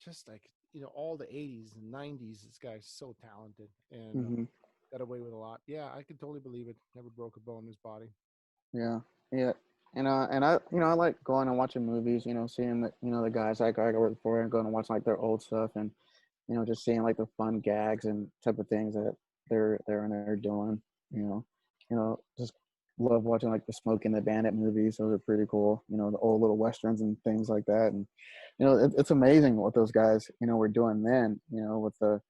just like, all the 80s and 90s, this guy's so talented and got away with a lot. Yeah, I can totally believe it. Never broke a bone in his body. Yeah. Yeah. And I like going and watching movies, seeing the guys I work for and going and watching like their old stuff and, just seeing like the fun gags and type of things that they're in there doing, just love watching like the Smoke and the Bandit movies. Those are pretty cool, the old little Westerns and things like that. And, it's amazing what those guys, were doing then, with the,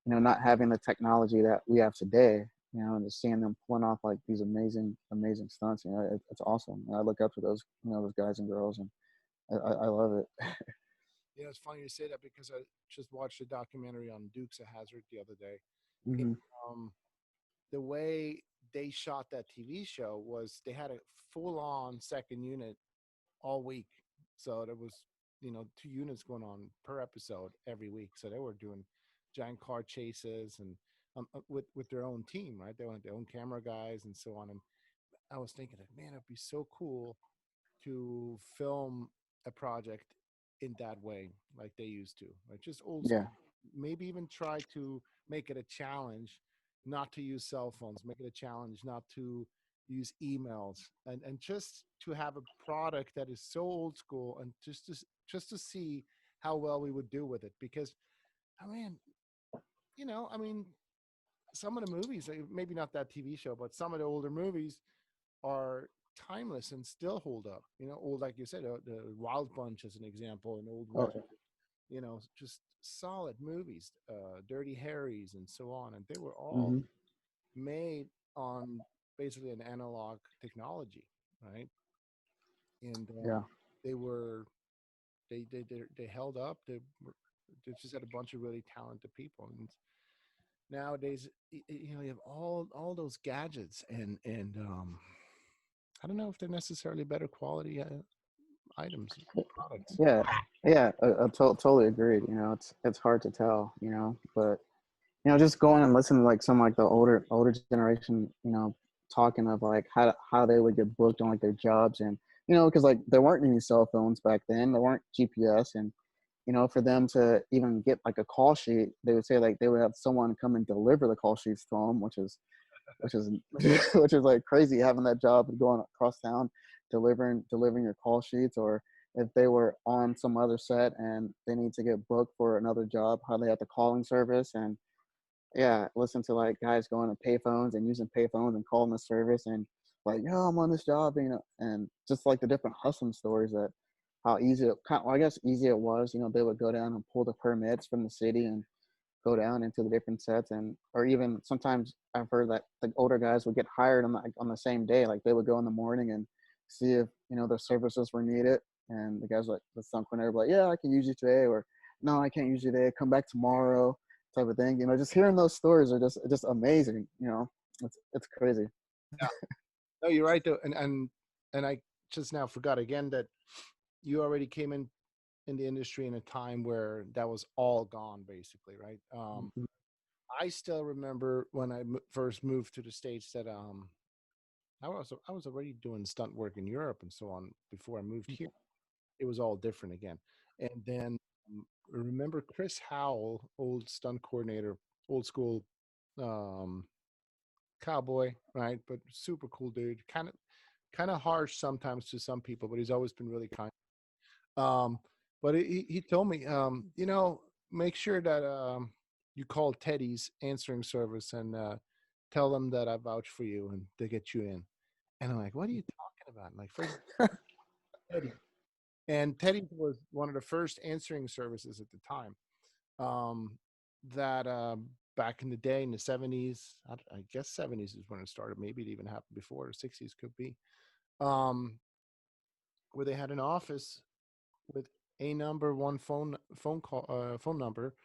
not having the technology that we have today, and just seeing them pulling off like these amazing stunts. It's awesome. And I look up to those, those guys and girls, and I love it. Yeah, it's funny you say that because I just watched a documentary on Dukes of Hazzard the other day. Mm-hmm. The way they shot that TV show was they had a full-on second unit all week. So there was, 2 units going on per episode every week. So they were doing giant car chases and with their own team, right? They had their own camera guys and so on. And I was thinking, like, man, it'd be so cool to film a project in that way, like they used to, like just old school. Maybe even try to make it a challenge not to use cell phones, make it a challenge not to use emails, and just to have a product that is so old school, and just to see how well we would do with it. Because I mean, some of the movies, maybe not that TV show, but some of the older movies are timeless and still hold up. Old, like you said, the Wild Bunch as an example, an old Western, just solid movies, Dirty Harrys and so on. And they were all made on basically an analog technology, right? And they held up. They just had a bunch of really talented people. And nowadays, you have all those gadgets and I don't know if they're necessarily better quality items, products. Yeah, I totally agreed. It's hard to tell, but just going and listening to like some like the older generation, talking of like how they would get booked on like their jobs, and because like there weren't any cell phones back then, there weren't GPS, and for them to even get like a call sheet, they would say like they would have someone come and deliver the call sheets to them, which is which is like crazy, having that job and going across town delivering your call sheets. Or if they were on some other set and they need to get booked for another job, how they have the calling service, and listen to like guys going to payphones and using payphones and calling the service and like, I'm on this job, and just like the different hustling stories, that how easy I guess easy it was. They would go down and pull the permits from the city and go down into the different sets, and or even sometimes I've heard that the older guys would get hired on the same day. Like they would go in the morning and see if their services were needed, and the guys like the stunt coordinator would be like, I can use you today, or no, I can't use you today, come back tomorrow, type of thing. Just hearing those stories are just amazing. It's crazy. Yeah. No, you're right though, and I just now forgot again that you already came in the industry in a time where that was all gone, basically, right? I still remember when I first moved to the States that I was already doing stunt work in Europe and so on before I moved here. It was all different again. And then remember Chris Howell, old stunt coordinator, old school cowboy, right? But super cool dude. Kind of harsh sometimes to some people, but he's always been really kind. But he told me, make sure that you call Teddy's answering service and tell them that I vouch for you and they get you in. And I'm like, what are you talking about? I'm like, first, Teddy, And Teddy's was one of the first answering services at the time. That back in the day in the 70s, I guess 70s is when it started. Maybe it even happened before, or 60s could be. Where they had an office with a number, one phone number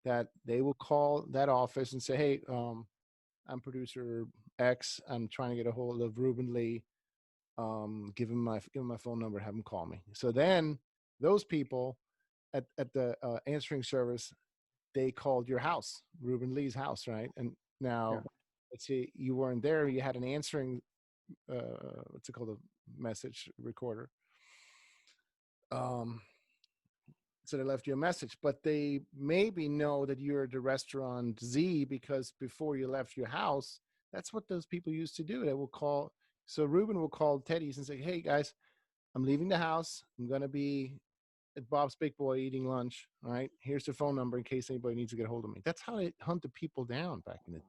that they will call that office and say, "Hey, I'm producer X. I'm trying to get a hold of Reuben Lee. Give him my phone number. Have him call me." So then those people at the answering service, they called your house, Reuben Lee's house, right? And now, let's see, you weren't there. You had an answering, what's it called, a message recorder. So they left you a message, but they maybe know that you're at the restaurant Z because before you left your house, that's what those people used to do. They will call. So Reuben will call Teddy's and say, "Hey guys, I'm leaving the house. I'm going to be at Bob's Big Boy eating lunch. All right. Here's the phone number in case anybody needs to get a hold of me." That's how they hunt the people down back in the day.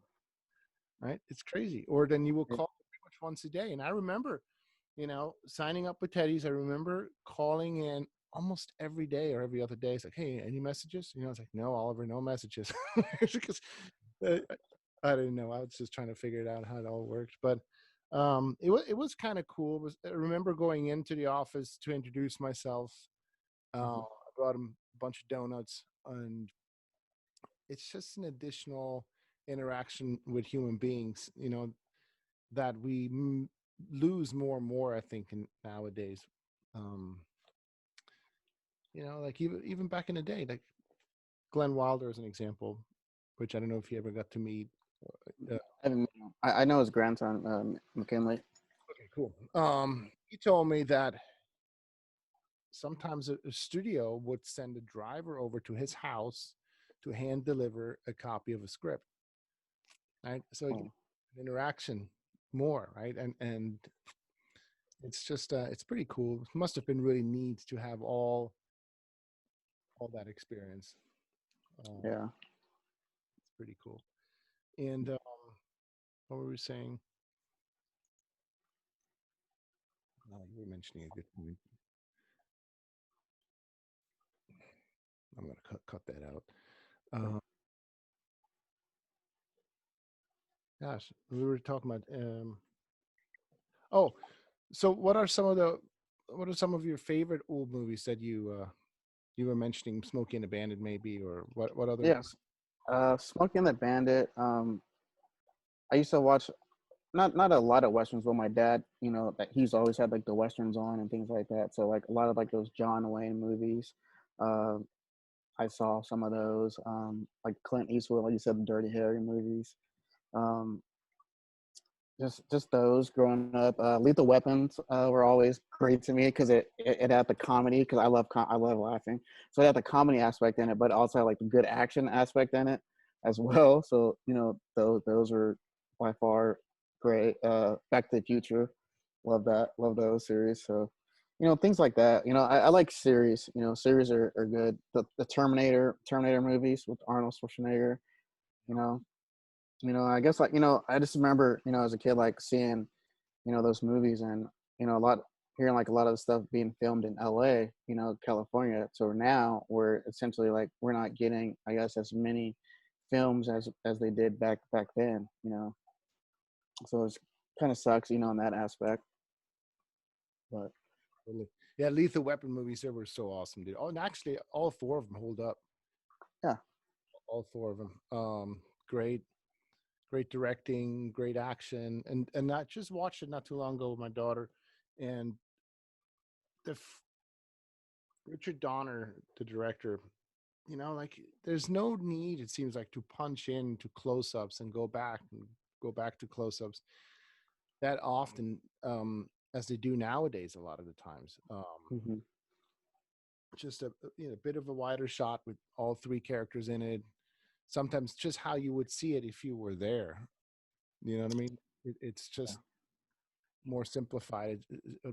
Right. It's crazy. Or then you will call pretty much once a day. And I remember, signing up with Teddy's. I remember calling in almost every day or every other day. It's like, "Hey, any messages?" It's like, "No, Oliver, no messages." Because I didn't know. I was just trying to figure it out how it all worked. But it was kind of cool. I remember going into the office to introduce myself. I brought him a bunch of donuts, and it's just an additional interaction with human beings, that we lose more and more, I think, nowadays. Like even back in the day, like Glenn Wilder is an example, which I don't know if you ever got to meet. I know his grandson, McKinley. Okay, cool. He told me that sometimes a studio would send a driver over to his house to hand deliver a copy of a script, right? So interaction more, right? And it's just it's pretty cool. It must have been really neat to have all that experience. Yeah, it's pretty cool. And what were we saying? You were mentioning a good point. I'm going to cut that out. Gosh, we were talking about. So what are some of your favorite old movies that you were mentioning? Smokey and the Bandit, maybe, or what other? Yes. Smokey and the Bandit. I used to watch not a lot of westerns, but my dad, that he's always had like the westerns on and things like that. So like a lot of like those John Wayne movies. I saw some of those, like Clint Eastwood, like you said, the Dirty Harry movies. Just those growing up. Lethal Weapons were always great to me because it had the comedy, because I love laughing. So it had the comedy aspect in it, but also had like the good action aspect in it as well. So those were by far great. Back to the Future, love those series. So things like that. I like series. Series are good. The Terminator movies with Arnold Schwarzenegger. I guess like I just remember as a kid like seeing those movies, and hearing like a lot of the stuff being filmed in LA, California. So now we're essentially like we're not getting, I guess, as many films as they did back then. So it's kind of sucks in that aspect. But yeah, Lethal Weapon movies, they were so awesome, dude. Oh, and actually all four of them hold up. Yeah, all four of them. Great directing, great action, and I just watched it not too long ago with my daughter, and Richard Donner, the director, like there's no need, it seems like, to punch into close-ups and go back to close-ups that often, as they do nowadays a lot of the times. Just a bit of a wider shot with all three characters in it. Sometimes just how you would see it if you were there. You know what I mean? It's just more simplified,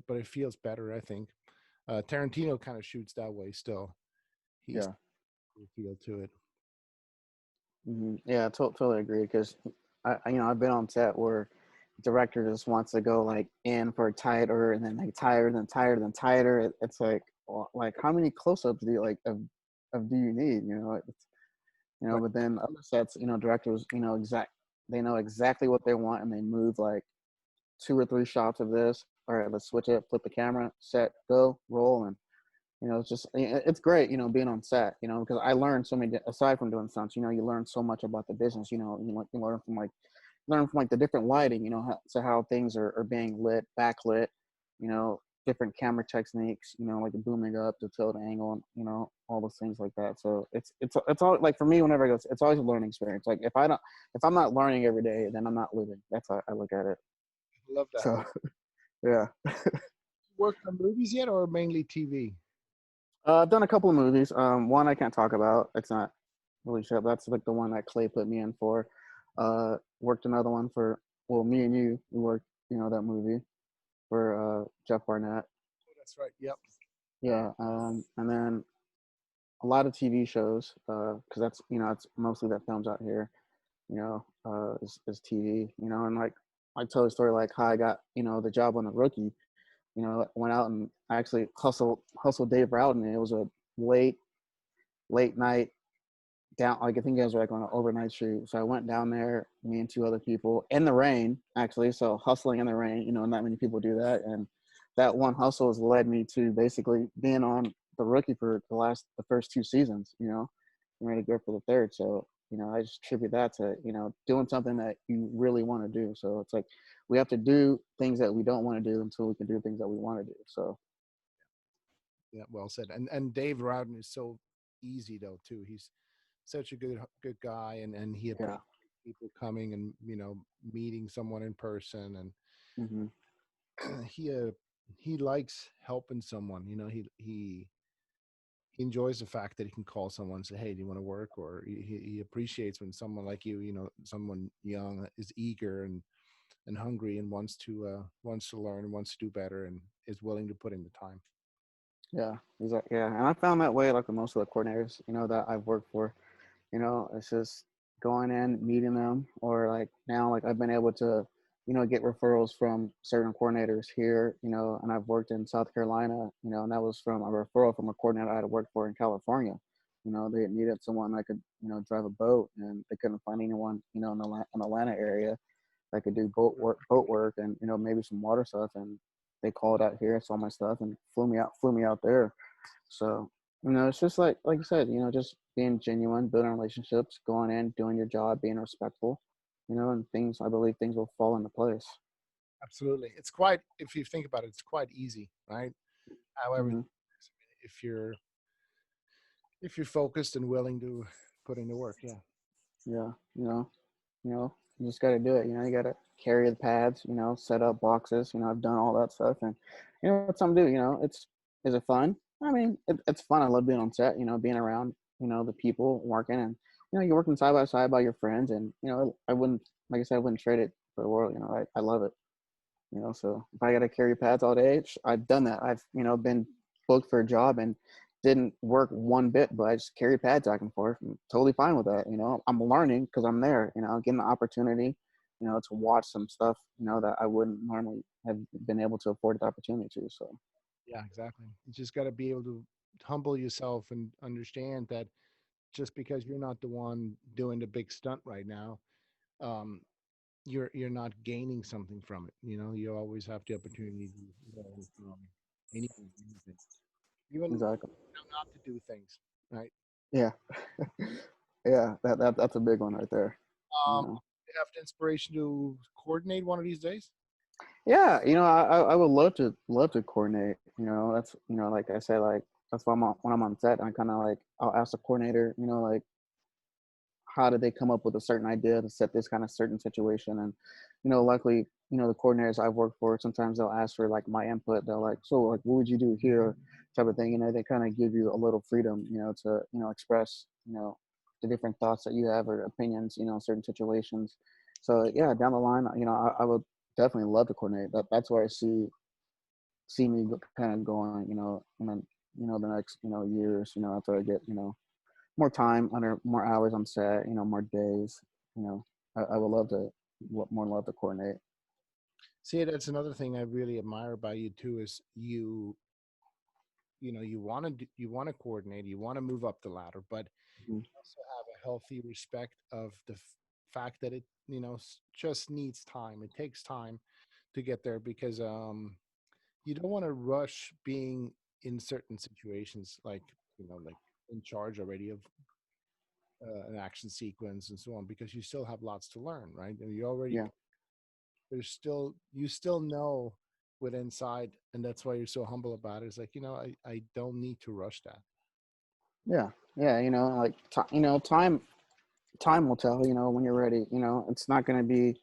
but it feels better, I think. Tarantino kind of shoots that way still. He's feel to it. Yeah, totally agree. Because I've been on set where director just wants to go like in for tighter, and then like tighter, then tighter, then tighter. It's like like how many close-ups do you like of do you need? Right. But then other sets, directors, they know exactly what they want, and they move like 2 or 3 shots of this. All right, let's switch it, flip the camera, set, go, roll, and it's just it's great, being on set, because I learned so many aside from doing stunts. You learn so much about the business. You learn from like the different lighting, how things are being lit, backlit, different camera techniques, like the booming up, the tilt angle, and all those things like that. So it's all like for me. Whenever I go, it's always a learning experience. Like if I'm not learning every day, then I'm not living. That's how I look at it. Love that. So yeah. Worked on movies yet, or mainly TV? I've done a couple of movies. One I can't talk about. It's not really sure. That's like the one that Clay put me in for. Worked another one for, well, me and you. We worked, that movie for Jeff Barnett. Oh, that's right. Yep. Yeah. And then a lot of TV shows, because that's it's mostly that films out here. Is TV. And like I tell the story like how I got the job on The Rookie. Went out and I actually hustled Dave Rowden. It was a late night down. Like I think it was like on an overnight shoot. So I went down there, me and 2 other people in the rain, actually. So hustling in the rain, not many people do that. And that one hustle has led me to basically being on The Rookie for the first 2 seasons. I'm ready to go for the third. So I just attribute that to doing something that you really want to do. So it's like we have to do things that we don't want to do until we can do things that we want to do. So Yeah, well said. And Dave Rowden is so easy though too. He's such a good guy, and he appreciates people coming and meeting someone in person, and he likes helping someone. He enjoys the fact that he can call someone and say, "Hey, do you want to work?" Or he appreciates when someone like you, someone young, is eager and hungry and wants to learn and wants to do better and is willing to put in the time. yeah, exactly. Yeah, and I found that way like with most of the coordinators, that I've worked for. It's just going in, meeting them, or like now, like I've been able to, get referrals from certain coordinators here, and I've worked in South Carolina, and that was from a referral from a coordinator I had worked for in California. They needed someone that could, drive a boat, and they couldn't find anyone, in the Atlanta area that could do boat work, and maybe some water stuff, and they called out here, saw my stuff, and flew me out there. So it's just like you said, just being genuine, building relationships, going in, doing your job, being respectful, and I believe things will fall into place. Absolutely. It's quite, if you think about it, it's quite easy, right? However, Mm-hmm. if you're focused and willing to put in the work, yeah. Yeah, you just got to do it. You got to carry the pads, set up boxes. I've done all that stuff, and it's something to do. Is it fun? I mean, it's fun. I love being on set. Being around, the people working, and you're working side by side by your friends, and I wouldn't, like I said, I wouldn't trade it for the world. I love it. So if I got to carry pads all day, I've done that. I've been booked for a job and didn't work one bit, but I just carry pads back and forth. I'm totally fine with that. I'm learning because I'm there. Getting the opportunity, to watch some stuff, that I wouldn't normally have been able to afford the opportunity to. So Yeah, exactly. You just got to be able to humble yourself and understand that just because you're not the one doing the big stunt right now, um, you're not gaining something from it. You always have the opportunity to learn from anything, even exactly. not to do things, right? Yeah, yeah. That's a big one right there. Um, you have the inspiration to coordinate one of these days. Yeah, I would love to coordinate. That's like I said, like that's why when I'm on set, I kind of like I'll ask the coordinator, like how did they come up with a certain idea to set this kind of certain situation, and luckily, the coordinators I've worked for, sometimes they'll ask for like my input. They're like, so like what would you do here, type of thing. They kind of give you a little freedom, to express the different thoughts that you have or opinions, in certain situations. So yeah, down the line, I would definitely love to coordinate. That's where I see me kind of going, and then the next years, after I get more time under more hours on set, more days, I would love to coordinate. See, that's another thing I really admire about you too, is you want to coordinate, you want to move up the ladder, but Mhm. you also have a healthy respect of the fact that it just needs time. It takes time to get there because you don't want to rush being in certain situations, like like in charge already of an action sequence and so on, because you still have lots to learn, right? And you already Yeah. you still know with inside, and that's why you're so humble about it. It's like, I don't need to rush that. Yeah. Yeah. Like time will tell. When you're ready. It's not going to be.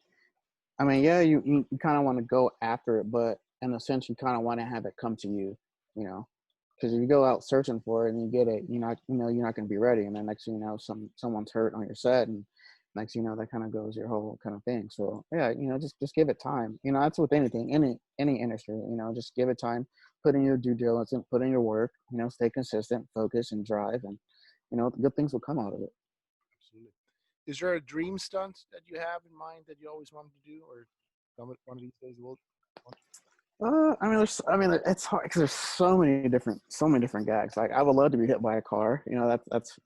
I mean, yeah, you kind of want to go after it, but in a sense, you kind of want to have it come to you. You know, because if you go out searching for it and you get it, you're not going to be ready, and then next thing you know, someone's hurt on your set, and next thing you know, that kind of goes your whole kind of thing. So yeah, just give it time. That's with anything, any industry. Just give it time, put in your due diligence, and put in your work. Stay consistent, focus, and drive, and good things will come out of it. Absolutely. Is there a dream stunt that you have in mind that you always wanted to do, or one of these days will? It's hard because there's so many different gags. Like, I would love to be hit by a car. That's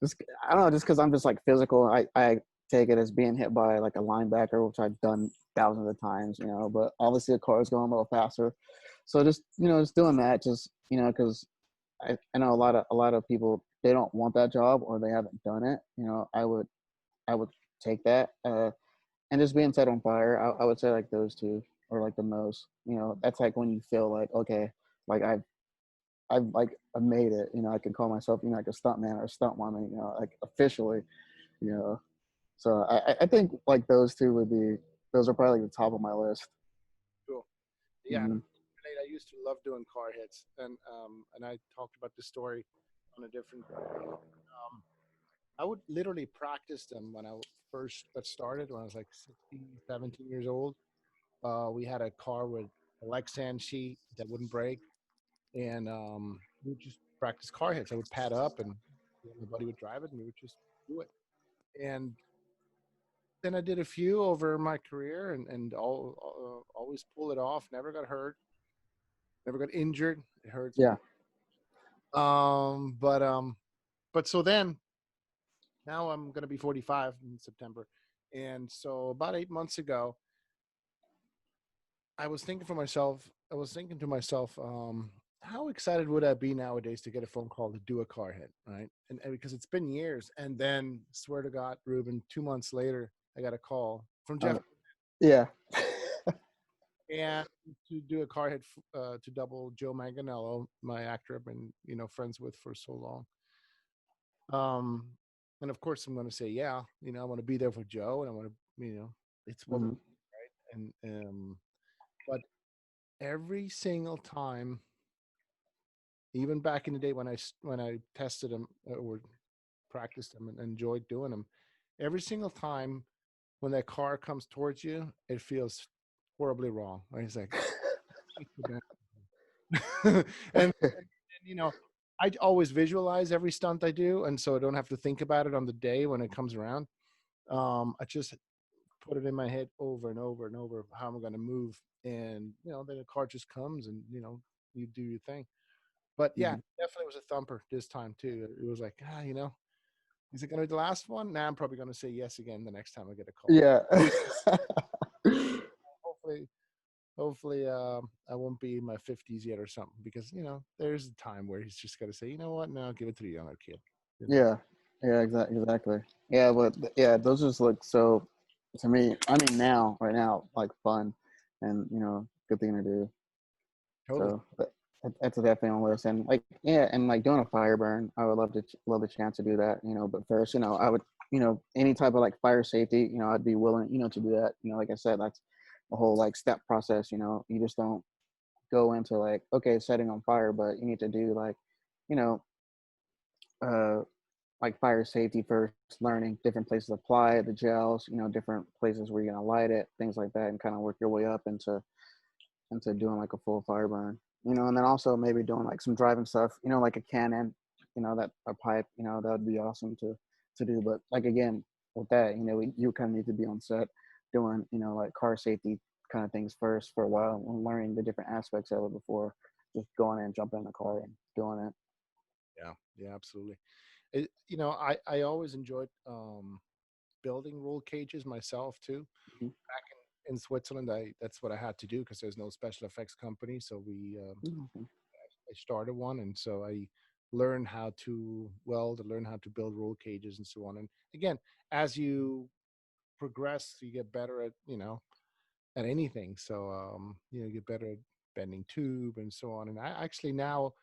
just, I don't know, just because I'm just like physical. I take it as being hit by like a linebacker, which I've done thousands of times. But obviously a car is going a little faster, so just doing that, just because I know a lot of people, they don't want that job or they haven't done it. I would take that. And just being set on fire, I would say like those two are like the most. That's like when you feel like, okay, like I've made it. I can call myself like a stuntman or a stuntwoman. Like officially. You know, so I think like those are probably like the top of my list. Cool. Yeah. Mm-hmm. I used to love doing car hits, and I talked about this story on a different. I would literally practice them when I first got started when I was like 16, 17 years old. We had a car with a Lexan sheet that wouldn't break, and we would just practice car hits. I would pad up, and my buddy would drive it, and we would just do it. And then I did a few over my career, and always pull it off. Never got hurt, never got injured. It hurts. Yeah. But so then now I'm gonna be 45 in September, and so about 8 months ago, I was thinking to myself, how excited would I be nowadays to get a phone call to do a car hit, right? And because it's been years, and then swear to God, Reuben, 2 months later, I got a call from Jeff, Yeah. and to do a car hit to double Joe Manganiello, my actor I've been friends with for so long. And of course I'm going to say, yeah, I want to be there for Joe, and I want to, it's what, Mm-hmm. right? And but every single time, even back in the day when I tested them or practiced them and enjoyed doing them, every single time when that car comes towards you, it feels horribly wrong. Right? It's like, and I always visualize every stunt I do, and so I don't have to think about it on the day when it comes around. I just put it in my head over and over and over how I'm going to move, and then the car just comes, and you do your thing. But yeah, definitely was a thumper this time too. It was like, is it going to be the last one? Nah, I'm probably going to say yes again the next time I get a call. Yeah. Hopefully, I won't be in my 50s yet or something, because there's a time where he's just got to say, you know what, no, give it to the younger kid. Yeah. Yeah. Exactly. Yeah, but yeah, those just look so. To me, I mean, right now, like fun, and good thing to do. Totally. So that's definitely on the list. And like, yeah, and like doing a fire burn, I would love the chance to do that. But first, I would, any type of like fire safety, I'd be willing, to do that. Like I said, that's a whole like step process. You just don't go into like, okay, setting on fire, but you need to do like, you know, uh, like fire safety first, learning different places to apply it, the gels, different places where you're gonna light it, things like that, and kind of work your way up into doing like a full fire burn. And then also maybe doing like some driving stuff, like a cannon, that a pipe, that would be awesome to do. But like again, with that, you kind of need to be on set doing, like car safety kind of things first for a while and learning the different aspects of it before just going in, jumping in the car and doing it. Yeah, absolutely. I always enjoyed building roll cages myself too. Mhm. Back in Switzerland, that's what I had to do because there's no special effects company. So I started one, and so I learned how to weld, I learned how to build roll cages and so on. And again, as you progress, you get better at anything. So you get better at bending tube and so on. And I actually now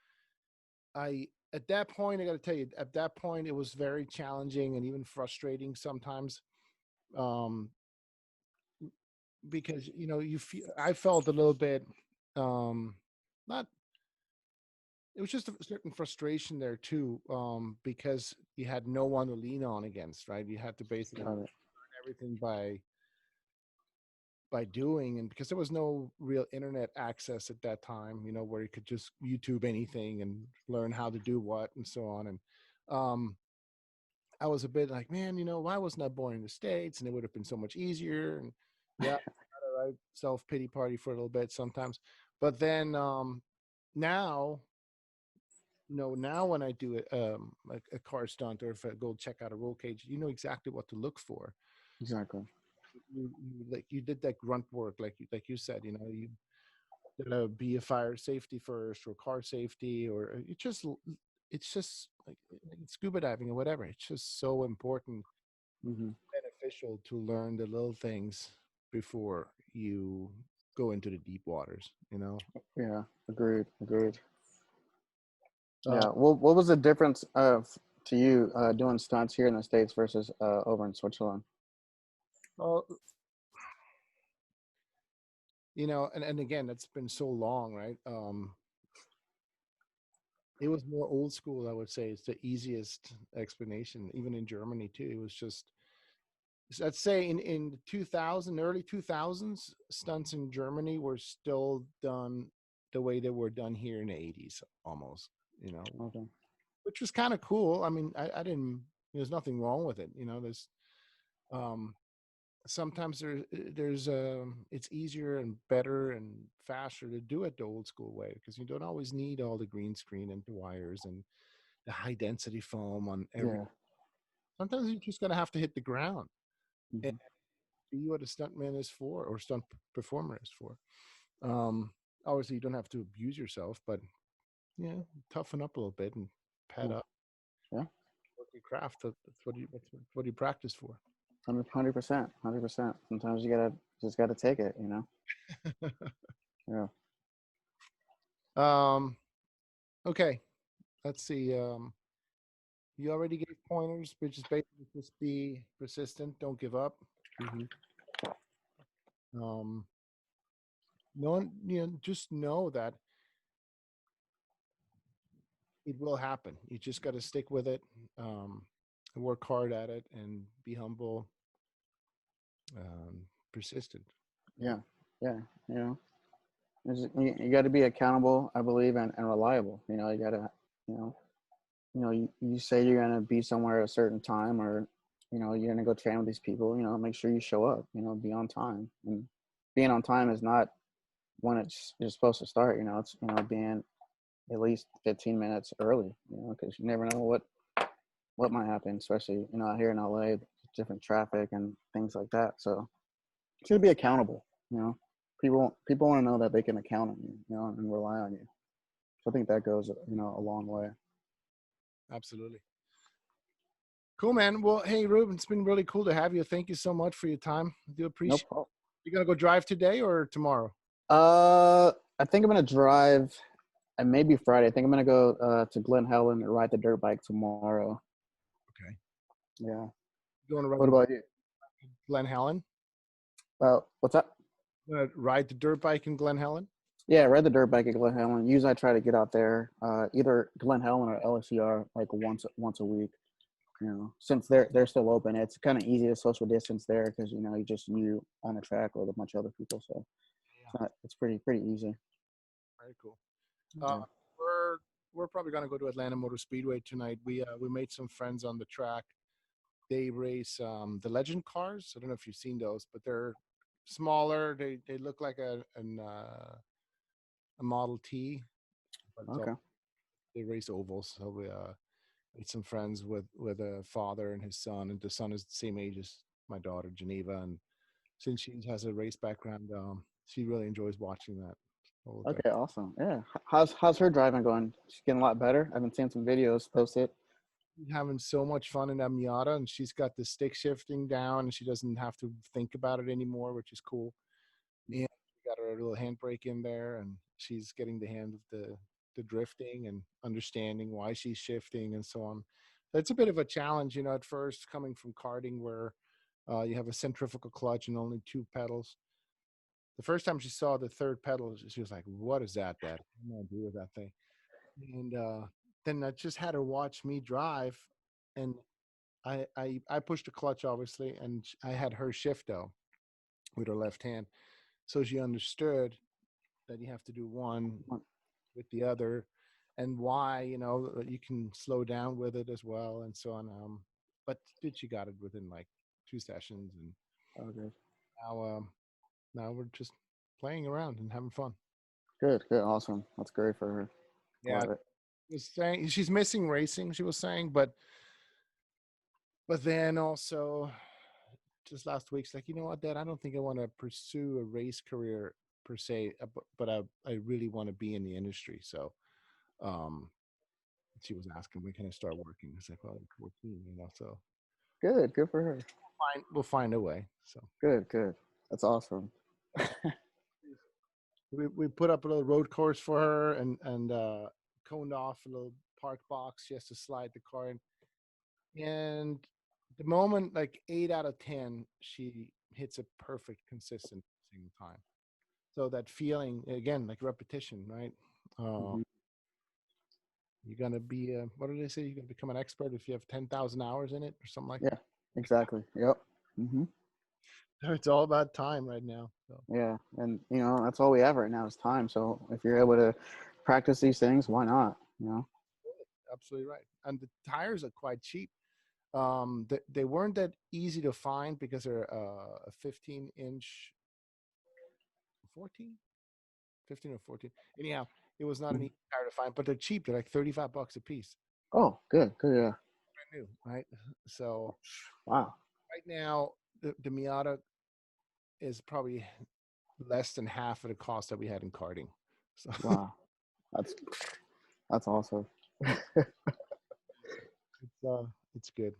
I at that point, I got to tell you, at that point, it was very challenging and even frustrating sometimes, um, because I felt a little bit, not. It was just a certain frustration there too, because you had no one to lean on against, right? You had to basically Got learn it. everything by doing, and because there was no real internet access at that time, where you could just YouTube anything and learn how to do what and so on. And um, I was a bit like, man, why wasn't I born in the States? And it would have been so much easier. And yeah, all right, self pity party for a little bit sometimes. But then now, now when I do a car stunt, or if I go check out a roll cage, you know exactly what to look for. Exactly. You did that grunt work, like you said, you gotta be a fire safety first, or car safety, or it's just like scuba diving or whatever. It's just so important, Hmm. beneficial to learn the little things before you go into the deep waters. Yeah. Agreed. Agreed. uh, Yeah. What was the difference of to you doing stunts here in the States versus over in Switzerland? well, and again, that's been so long, right? It was more old school, I would say. It's the easiest explanation. Even in Germany too, it was just, let's say, in 2000, early 2000s, stunts in Germany were still done the way they were done here in the 80s, almost. Okay. Which was kind of cool. I mean, I didn't. There's nothing wrong with it. There's um, sometimes there's it's easier and better and faster to do it the old school way, because you don't always need all the green screen and the wires and the high density foam on every. Yeah. Sometimes you're just gonna have to hit the ground and Hmm. be what a stuntman is for, or stunt performer is for. Um, Obviously, you don't have to abuse yourself, but toughen up a little bit and pad Yeah. up, Yeah. work your craft. That's what you practice for. 100%. 100%. Sometimes you gotta take it. Yeah. Okay, let's see. You already gave pointers, which is basically just be persistent, don't give up. Hmm. Um, just know that it will happen. You just got to stick with it, work hard at it, and be humble, persistent. Yeah. Yeah. You know. You got to be accountable, I believe, and reliable. You got to, you know, you say you're gonna be somewhere at a certain time, or you're gonna go train with these people. Make sure you show up. Be on time. And being on time is not when you're supposed to start. It's being at least 15 minutes early. Because you never know what might happen, especially out here in LA, different traffic and things like that. So you should be accountable. People want to know that they can count on you, and rely on you. So I think that goes a long way. Absolutely. Cool, man. Well, hey, Reuben, it's been really cool to have you. Thank you so much for your time. I do No appreciate. problem. You gonna go drive today or tomorrow? I think I'm gonna drive, and maybe Friday. I think I'm gonna go to Glen Helen and ride the dirt bike tomorrow. Okay. Yeah. You going to ride What the about you? Glen Helen? What's that? Gonna ride the dirt bike in Glen Helen? Yeah, ride the dirt bike at Glen Helen. Usually I try to get out there, either Glen Helen or LSCR, like once a week. Since they're still open, it's kind of easy to social distance there because you just you on the track with a bunch of other people, so it's pretty easy. Very cool. Yeah. We're probably gonna go to Atlanta Motor Speedway tonight. We made some friends on the track. They race the legend cars. I don't know if you've seen those, but they're smaller. They look like a Model T, But Okay. they race ovals. So we made some friends with a father and his son, and the son is the same age as my daughter Geneva, and since she has a race background, she really enjoys watching that. whole thing. Okay, awesome. Yeah. How's her driving going? She's getting a lot better. I've been seeing some videos posted. She's having so much fun in that Miata, and she's got the stick shifting down, and she doesn't have to think about it anymore, which is cool. And we got her little handbrake in there, and she's getting the hang of the drifting and understanding why she's shifting and so on. It's a bit of a challenge, at first coming from karting where you have a centrifugal clutch and only 2 pedals. The first time she saw the third pedal, she was like, "What is that, Dad? I'm gonna do with that thing." And then I just had her watch me drive, and I pushed the clutch obviously, and I had her shift though with her left hand, so she understood that you have to do one with the other, and why you can slow down with it as well, and so on. But she got it within like 2 sessions, and Okay. now we're just playing around and having fun. Good. Awesome. That's great for her. Yeah, Love it. was saying she's missing racing. She was saying, but then also just last week, she's like, you know what, Dad, I don't think I want to pursue a race career per se, but I really want to be in the industry. So, she was asking, when can I start working? It's like, well, I'm 14, so Good for her. we'll find a way. So Good. That's awesome. we put up a little road course for her and coned off a little park box. She has to slide the car in. And the moment, like 8 out of 10, she hits a perfect, consistent single time. So that feeling, again, like repetition, right? You're going to be, what did they say? You're going to become an expert if you have 10,000 hours in it or something like that. Yeah, exactly. Yep. It's all about time right now. So. Yeah. And, that's all we have right now is time. So if you're able to practice these things, why not? Absolutely right. And the tires are quite cheap. They weren't that easy to find because they're a 15-inch, 15 or 14. Anyhow, it was not an easy tire to find, but they're cheap. They're like $35 a piece. Oh, good. Yeah. Brand new, right? So, wow. Right now, the Miata is probably less than half of the cost that we had in karting. So. Wow, that's awesome. It's good.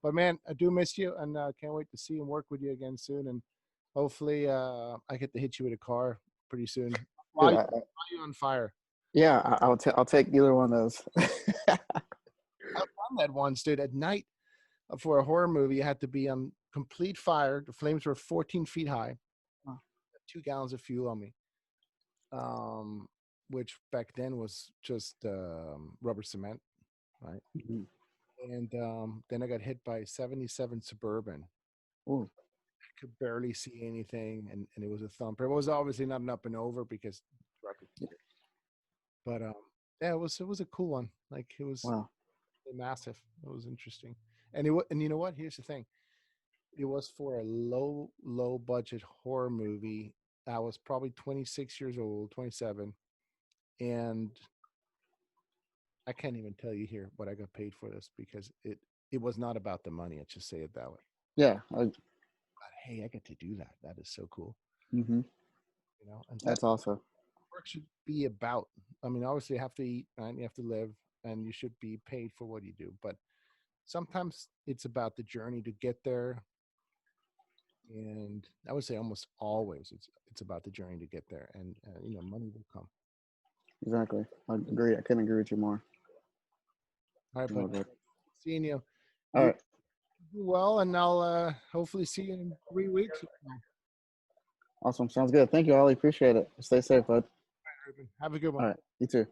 But man, I do miss you, and can't wait to see and work with you again soon. And hopefully, I get to hit you with a car pretty soon. While you on fire. Yeah, I'll take either one of those. I've done that once, dude. At night, for a horror movie, you had to be on complete fire. The flames were 14 feet high. 2 gallons of fuel on me, which back then was just rubber cement, right? And then I got hit by a 77 Suburban. Ooh. I could barely see anything, and it was a thumper. It was obviously not an up and over because, but yeah, it was a cool one. Like it was massive. It was interesting, and you know what? Here's the thing. It was for a low budget horror movie. I was probably 26 years old, 27, and I can't even tell you here what I got paid for this because it was not about the money. Let's just say it that way. Yeah. But hey, I get to do that. That is so cool. And that's awesome. Work should be about. I mean, obviously, you have to eat, right? You have to live, and you should be paid for what you do. But sometimes it's about the journey to get there. And I would say almost always it's about the journey to get there, and money will come. Exactly. I agree. I couldn't agree with you more. All right, but seeing you. All right. Do well, and I'll hopefully see you in 3 weeks. Awesome. Sounds good. Thank you, Ollie. Appreciate it. Stay safe, bud. Have a good one. All right. You too.